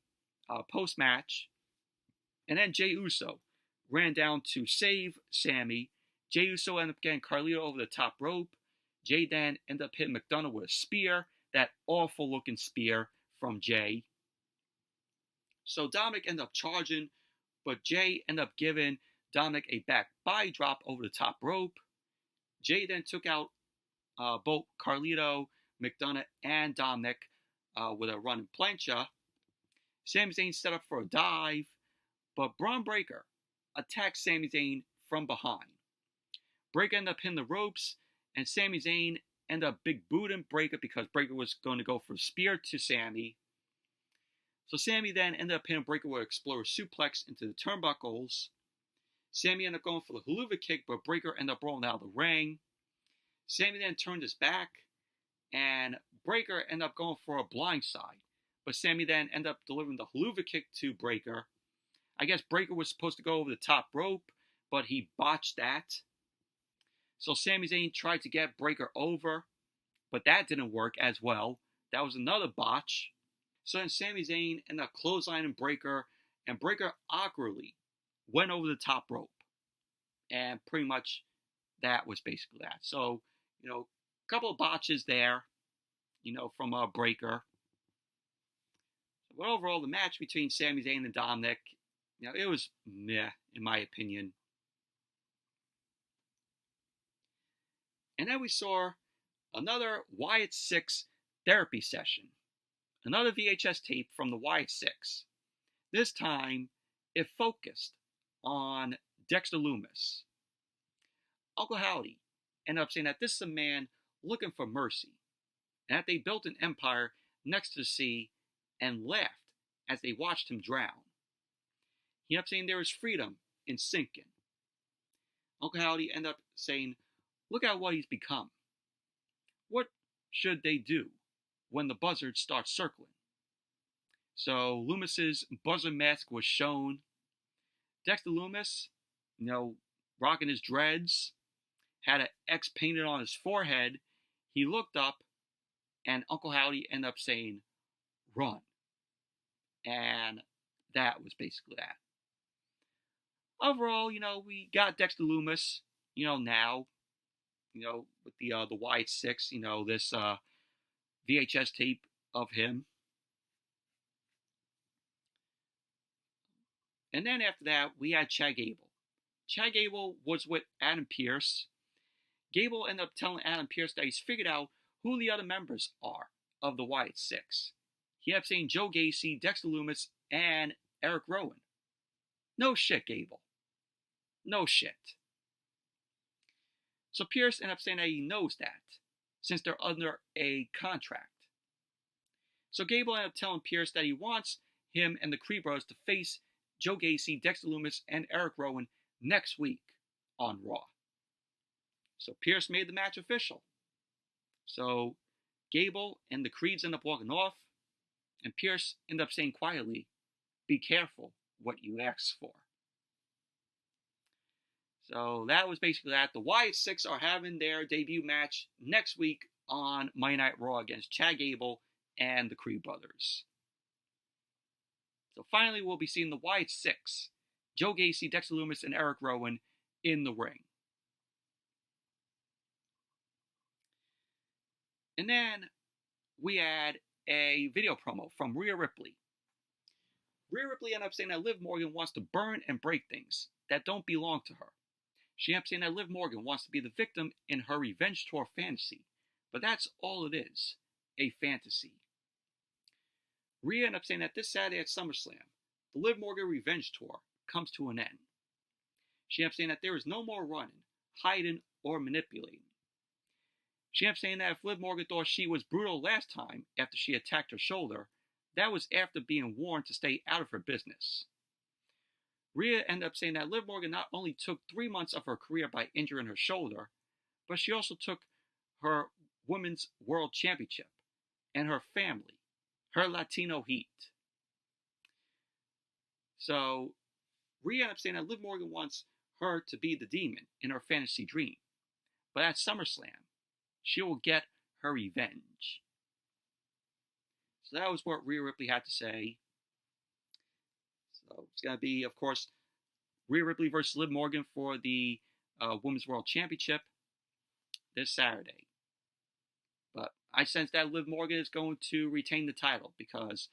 post-match, and then Jey Uso ran down to save Sami. Jey Uso ended up getting Carlito over the top rope. Jey then ended up hitting McDonough with a spear, that awful looking spear from Jey. So Dominik ended up charging, but Jey ended up giving Dominik a back body drop over the top rope. Jey then took out both Carlito, McDonough, and Dominik with a running plancha. Sami Zayn set up for a dive, but Braun Breaker attacked Sami Zayn from behind. Breaker ended up hitting the ropes, and Sami Zayn ended up big booting Breaker because Breaker was going to go for a spear to Sami. So Sami then ended up hitting Breaker with an exploder suplex into the turnbuckles. Sami ended up going for the haluva kick, but Breaker ended up rolling out of the ring. Sami then turned his back, and Breaker ended up going for a blindside. But Sami then ended up delivering the haluva kick to Breaker. I guess Breaker was supposed to go over the top rope, but he botched that. So Sami Zayn tried to get Breaker over, but that didn't work as well. That was another botch. So then Sami Zayn ended up clotheslining Breaker, and Breaker awkwardly went over the top rope. And pretty much that was basically that. So, a couple of botches there, from Breaker. But overall, the match between Sami Zayn and Dominik, it was meh, in my opinion. And then we saw another Wyatt 6 therapy session. Another VHS tape from the Wyatt 6. This time, it focused on Dexter Lumis. Uncle Howdy ended up saying that this is a man looking for mercy, and that they built an empire next to the sea and laughed as they watched him drown. He ended up saying there is freedom in sinking. Uncle Howdy ended up saying, look at what he's become. What should they do when the buzzards start circling? So Loomis's buzzard mask was shown. Dexter Lumis, rocking his dreads, had an X painted on his forehead. He looked up, and Uncle Howdy ended up saying, run. And that was basically that. Overall, we got Dexter Lumis, now, with the Wyatt Six, this VHS tape of him. And then after that, we had Chad Gable. Chad Gable was with Adam Pearce. Gable ended up telling Adam Pearce that he's figured out who the other members are of the Wyatt Six. He ended up saying Joe Gacy, Dexter Lumis, and Eric Rowan. No shit, Gable. No shit. So Pearce ended up saying that he knows that, since they're under a contract. So Gable ended up telling Pearce that he wants him and the Creed Brothers to face Joe Gacy, Dexter Lumis, and Eric Rowan next week on Raw. So Pearce made the match official. So Gable and the Creeds end up walking off, and Pearce ended up saying quietly, be careful what you ask for. So that was basically that. The Wyatt Six are having their debut match next week on Monday Night Raw against Chad Gable and the Creed Brothers. So finally, we'll be seeing the Wyatt Six, Joe Gacy, Dexter Lumis, and Eric Rowan in the ring. And then we had a video promo from Rhea Ripley. Rhea Ripley ended up saying that Liv Morgan wants to burn and break things that don't belong to her. She ended up saying that Liv Morgan wants to be the victim in her revenge tour fantasy. But that's all it is, a fantasy. Rhea ended up saying that this Saturday at SummerSlam, the Liv Morgan revenge tour comes to an end. She ended up saying that there is no more running, hiding, or manipulating. She ended up saying that if Liv Morgan thought she was brutal last time after she attacked her shoulder, that was after being warned to stay out of her business. Rhea ended up saying that Liv Morgan not only took 3 months of her career by injuring her shoulder, but she also took her Women's World Championship and her family, her Latino heat. So Rhea ended up saying that Liv Morgan wants her to be the demon in her fantasy dream. But at SummerSlam, she will get her revenge. So that was what Rhea Ripley had to say. So it's going to be, of course, Rhea Ripley versus Liv Morgan for the Women's World Championship this Saturday. But I sense that Liv Morgan is going to retain the title because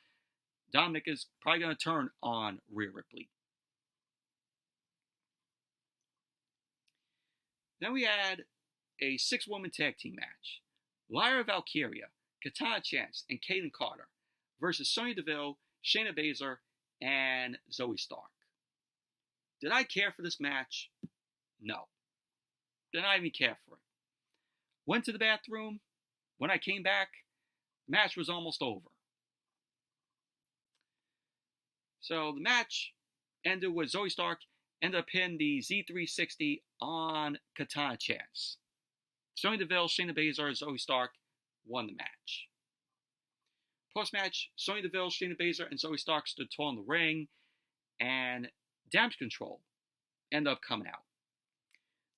Dominik is probably going to turn on Rhea Ripley. Then we had a 6-woman tag team match. Lyra Valkryria, Katana Chance, and Kayden Carter versus Sonya Deville, Shayna Baszler, and Zoey Stark. Did I care for this match? No. Did I even care for it? Went to the bathroom. When I came back, the match was almost over. So the match ended with Zoey Stark ended up hitting the Z360 on Katana Chance. Sonya Deville, Shayna Baszler, and Zoey Stark won the match. Post-match, Sonya Deville, Shayna Baszler, and Zoey Stark stood tall in the ring, and Damage Control ended up coming out.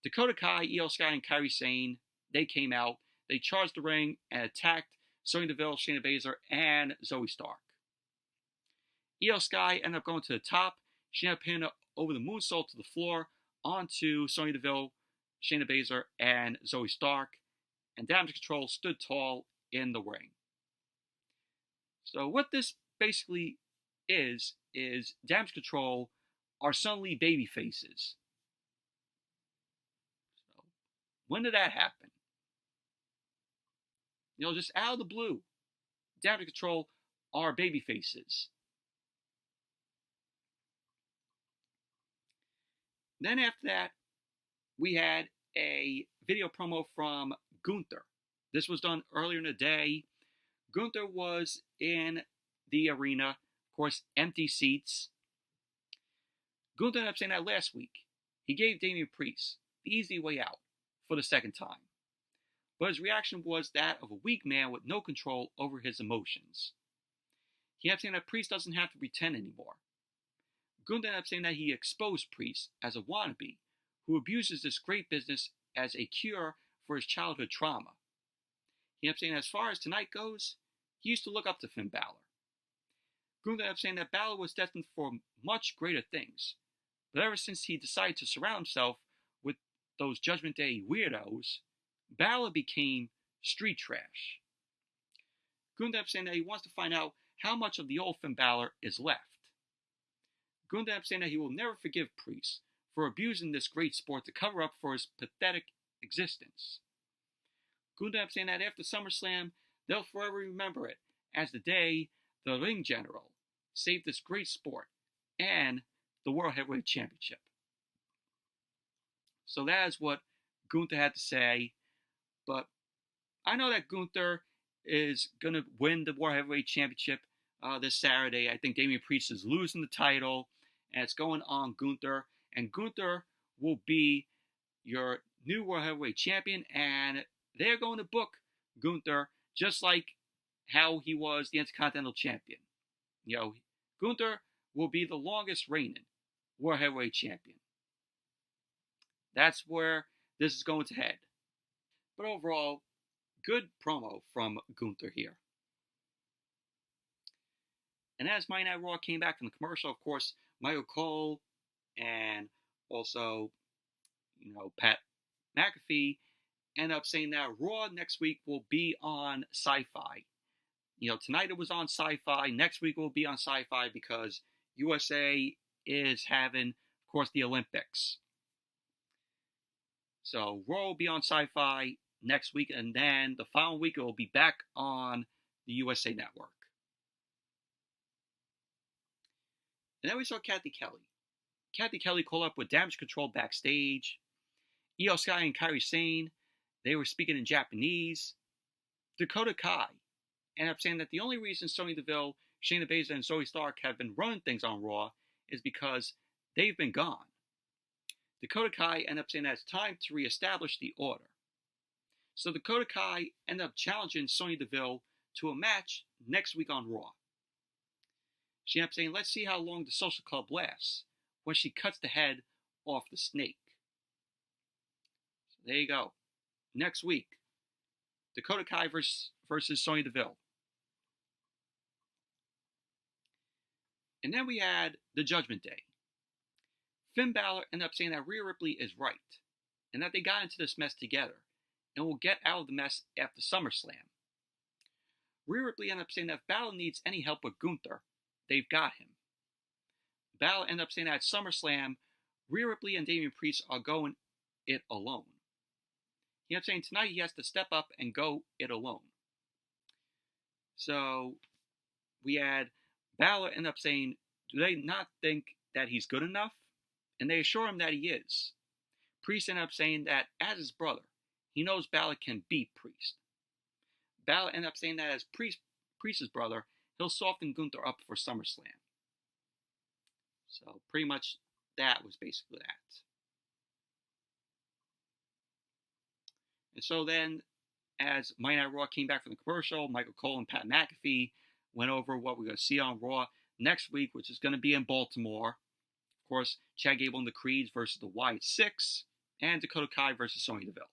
Dakota Kai, Io Sky, and Kairi Sane, they came out. They charged the ring and attacked Sonya Deville, Shayna Baszler, and Zoey Stark. Io Sky ended up going to the top. She ended up hitting over the moonsault to the floor onto Sonya Deville, Shayna Baszler, and Zoey Stark. And Damage Control stood tall in the ring. So what this basically is Damage Control are suddenly baby faces. So when did that happen? Just out of the blue, Damage Control are baby faces. Then after that, we had a video promo from Gunther. This was done earlier in the day. Gunther was in the arena Of course, empty seats. Gunther ended up saying that last week. He gave Damian Priest the easy way out for the second time. But his reaction was that of a weak man with no control over his emotions. He ended up saying that Priest doesn't have to pretend anymore. Gunther ended up saying that he exposed Priest as a wannabe who abuses this great business as a cure for his childhood trauma. He ended up saying as far as tonight goes, he used to look up to Finn Balor. Gunther ended up saying that Balor was destined for much greater things, but ever since he decided to surround himself with those Judgment Day weirdos, Balor became street trash. Gunther ended up saying that he wants to find out how much of the old Finn Balor is left. Gunther ended up saying that he will never forgive Priest for abusing this great sport to cover up for his pathetic existence. Gunther ended up saying that after SummerSlam, they'll forever remember it as the day the Ring General saved this great sport and the World Heavyweight Championship. So that is what Gunther had to say. But I know that Gunther is going to win the World Heavyweight Championship this Saturday. I think Damian Priest is losing the title, and it's going on Gunther. And Gunther will be your new World Heavyweight Champion, and they're going to book Gunther just like how he was the Intercontinental Champion. You know, Gunther will be the longest reigning World Heavyweight Champion. That's where this is going to head. But overall, good promo from Gunther here. And as Monday Night Raw came back from the commercial, of course, Michael Cole and also, Pat McAfee end up saying that Raw next week will be on Sci-Fi. Tonight it was on Sci-Fi. Next week it will be on Sci-Fi because USA is having, of course, the Olympics. So Raw will be on Sci-Fi next week, and then the following week it will be back on the USA Network. And then we saw Kathy Kelly. Kathy Kelly called up with Damage Control backstage. Io Sky and Kairi Sane, they were speaking in Japanese. Dakota Kai ended up saying that the only reason Sonya Deville, Shayna Baszler, and Zoey Stark have been running things on Raw is because they've been gone. Dakota Kai ended up saying that it's time to reestablish the order. So Dakota Kai ended up challenging Sonya Deville to a match next week on Raw. She ended up saying, let's see how long the Social Club lasts when she cuts the head off the snake. So there you go. Next week, Dakota Kai versus Sonya Deville. And then we had the Judgment Day. Finn Balor ended up saying that Rhea Ripley is right, and that they got into this mess together, and will get out of the mess after SummerSlam. Rhea Ripley ended up saying that if Balor needs any help with Gunther, they've got him. Balor ended up saying that at SummerSlam, Rhea Ripley and Damian Priest are going it alone. He ended up saying tonight he has to step up and go it alone. So we had Balor end up saying, do they not think that he's good enough? And they assure him that he is. Priest ended up saying that as his brother, he knows Balor can beat Priest. Balor ended up saying that as Priest's brother, he'll soften Gunther up for SummerSlam. So pretty much that was basically that. And so then, as Monday Night Raw came back from the commercial, Michael Cole and Pat McAfee went over what we're going to see on Raw next week, which is going to be in Baltimore. Of course, Chad Gable and the Creeds versus the Wyatt Six, and Dakota Kai versus Sonya Deville.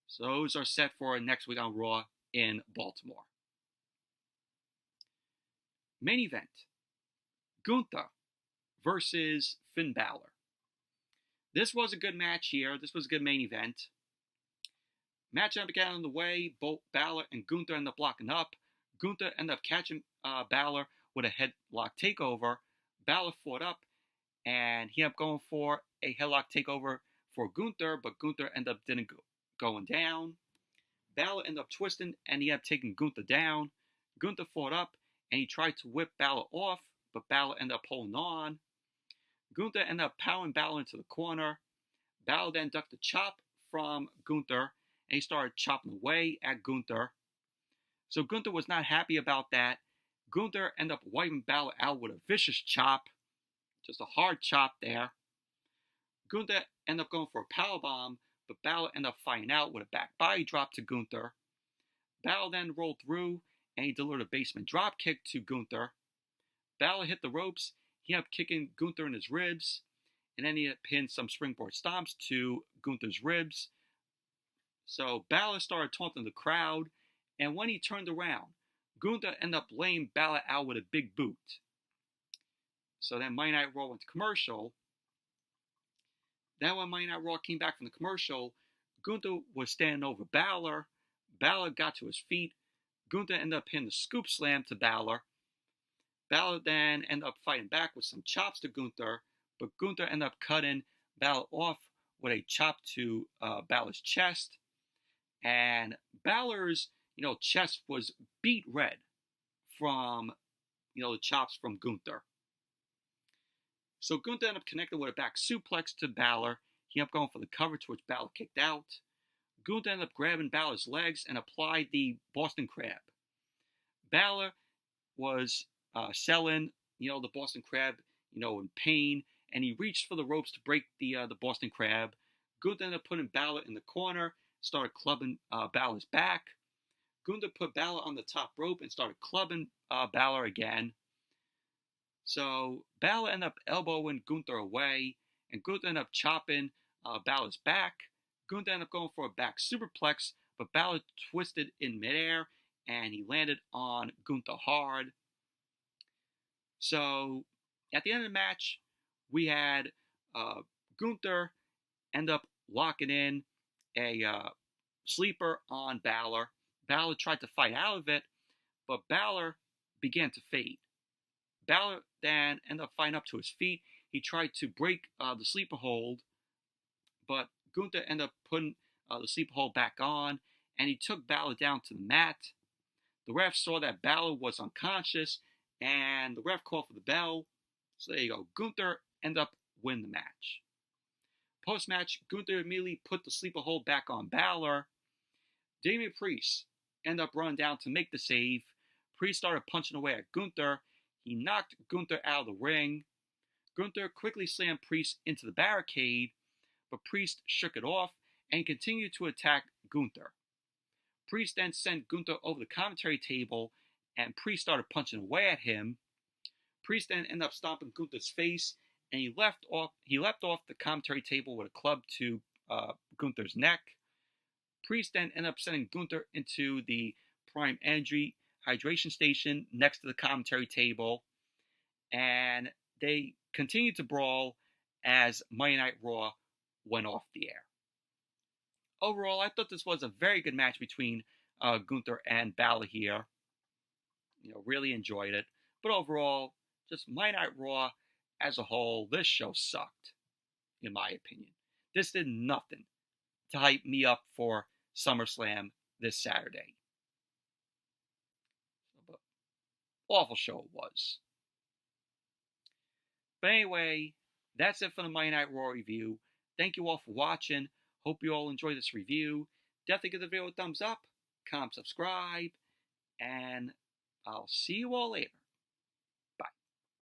So those are set for next week on Raw in Baltimore. Main event, Gunther versus Finn Balor. This was a good match here. This was a good main event. Match ended up getting on the way. Both Balor and Gunther ended up blocking up. Gunther ended up catching Balor with a headlock takeover. Balor fought up, and he ended up going for a headlock takeover for Gunther, but Gunther ended up going down. Balor ended up twisting, and he ended up taking Gunther down. Gunther fought up, and he tried to whip Balor off, but Balor ended up holding on. Gunther ended up powering Balor into the corner. Balor then ducked a chop from Gunther, and he started chopping away at Gunther. So Gunther was not happy about that. Gunther ended up wiping Balor out with a vicious chop. Just a hard chop there. Gunther ended up going for a powerbomb, but Balor ended up fighting out with a back body drop to Gunther. Balor then rolled through, and he delivered a basement drop kick to Gunther. Balor hit the ropes. He ended up kicking Gunther in his ribs, and then he pinned some springboard stomps to Gunther's ribs. So Balor started taunting the crowd, and when he turned around, Gunther ended up laying Balor out with a big boot. So then Monday Night Raw went to commercial. Then when Monday Night Raw came back from the commercial, Gunther was standing over Balor. Balor got to his feet. Gunther ended up hitting the scoop slam to Balor. Balor then ended up fighting back with some chops to Gunther, but Gunther ended up cutting Balor off with a chop to Balor's chest. And Balor's, chest was beat red from, the chops from Gunther. So Gunther ended up connecting with a back suplex to Balor. He ended up going for the cover, to which Balor kicked out. Gunther ended up grabbing Balor's legs and applied the Boston Crab. Balor was selling, the Boston Crab, in pain, and he reached for the ropes to break the Boston Crab. Gunther ended up putting Balor in the corner, started clubbing Balor's back. Gunther put Balor on the top rope and started clubbing Balor again. So Balor ended up elbowing Gunther away, and Gunther ended up chopping Balor's back. Gunther ended up going for a back superplex, but Balor twisted in midair, and he landed on Gunther hard. So at the end of the match, we had Gunther end up locking in a sleeper on Balor. Balor tried to fight out of it, but Balor began to fade. Balor then ended up fighting up to his feet. He tried to break the sleeper hold, but Gunther ended up putting the sleeper hold back on, and he took Balor down to the mat. The ref saw that Balor was unconscious, and the ref called for the bell. So there you go. Gunther ended up winning the match. Post-match, Gunther immediately put the sleeper hold back on Balor. Damian Priest ended up running down to make the save. Priest started punching away at Gunther. He knocked Gunther out of the ring. Gunther quickly slammed Priest into the barricade, but Priest shook it off and continued to attack Gunther. Priest then sent Gunther over the commentary table, and Priest started punching away at him. Priest then ended up stomping Gunther's face, and he leapt off the commentary table with a club to Gunther's neck. Priest then ended up sending Gunther into the Prime Energy hydration station next to the commentary table, and they continued to brawl as Monday Night Raw went off the air. Overall, I thought this was a very good match between Gunther and Balor here. Really enjoyed it. But overall, just Monday Night Raw as a whole, this show sucked, in my opinion. This did nothing to hype me up for SummerSlam this Saturday. But awful show it was. But anyway, that's it for the Monday Night Raw review. Thank you all for watching. Hope you all enjoyed this review. Definitely give the video a thumbs up, comment, subscribe, and I'll see you all later.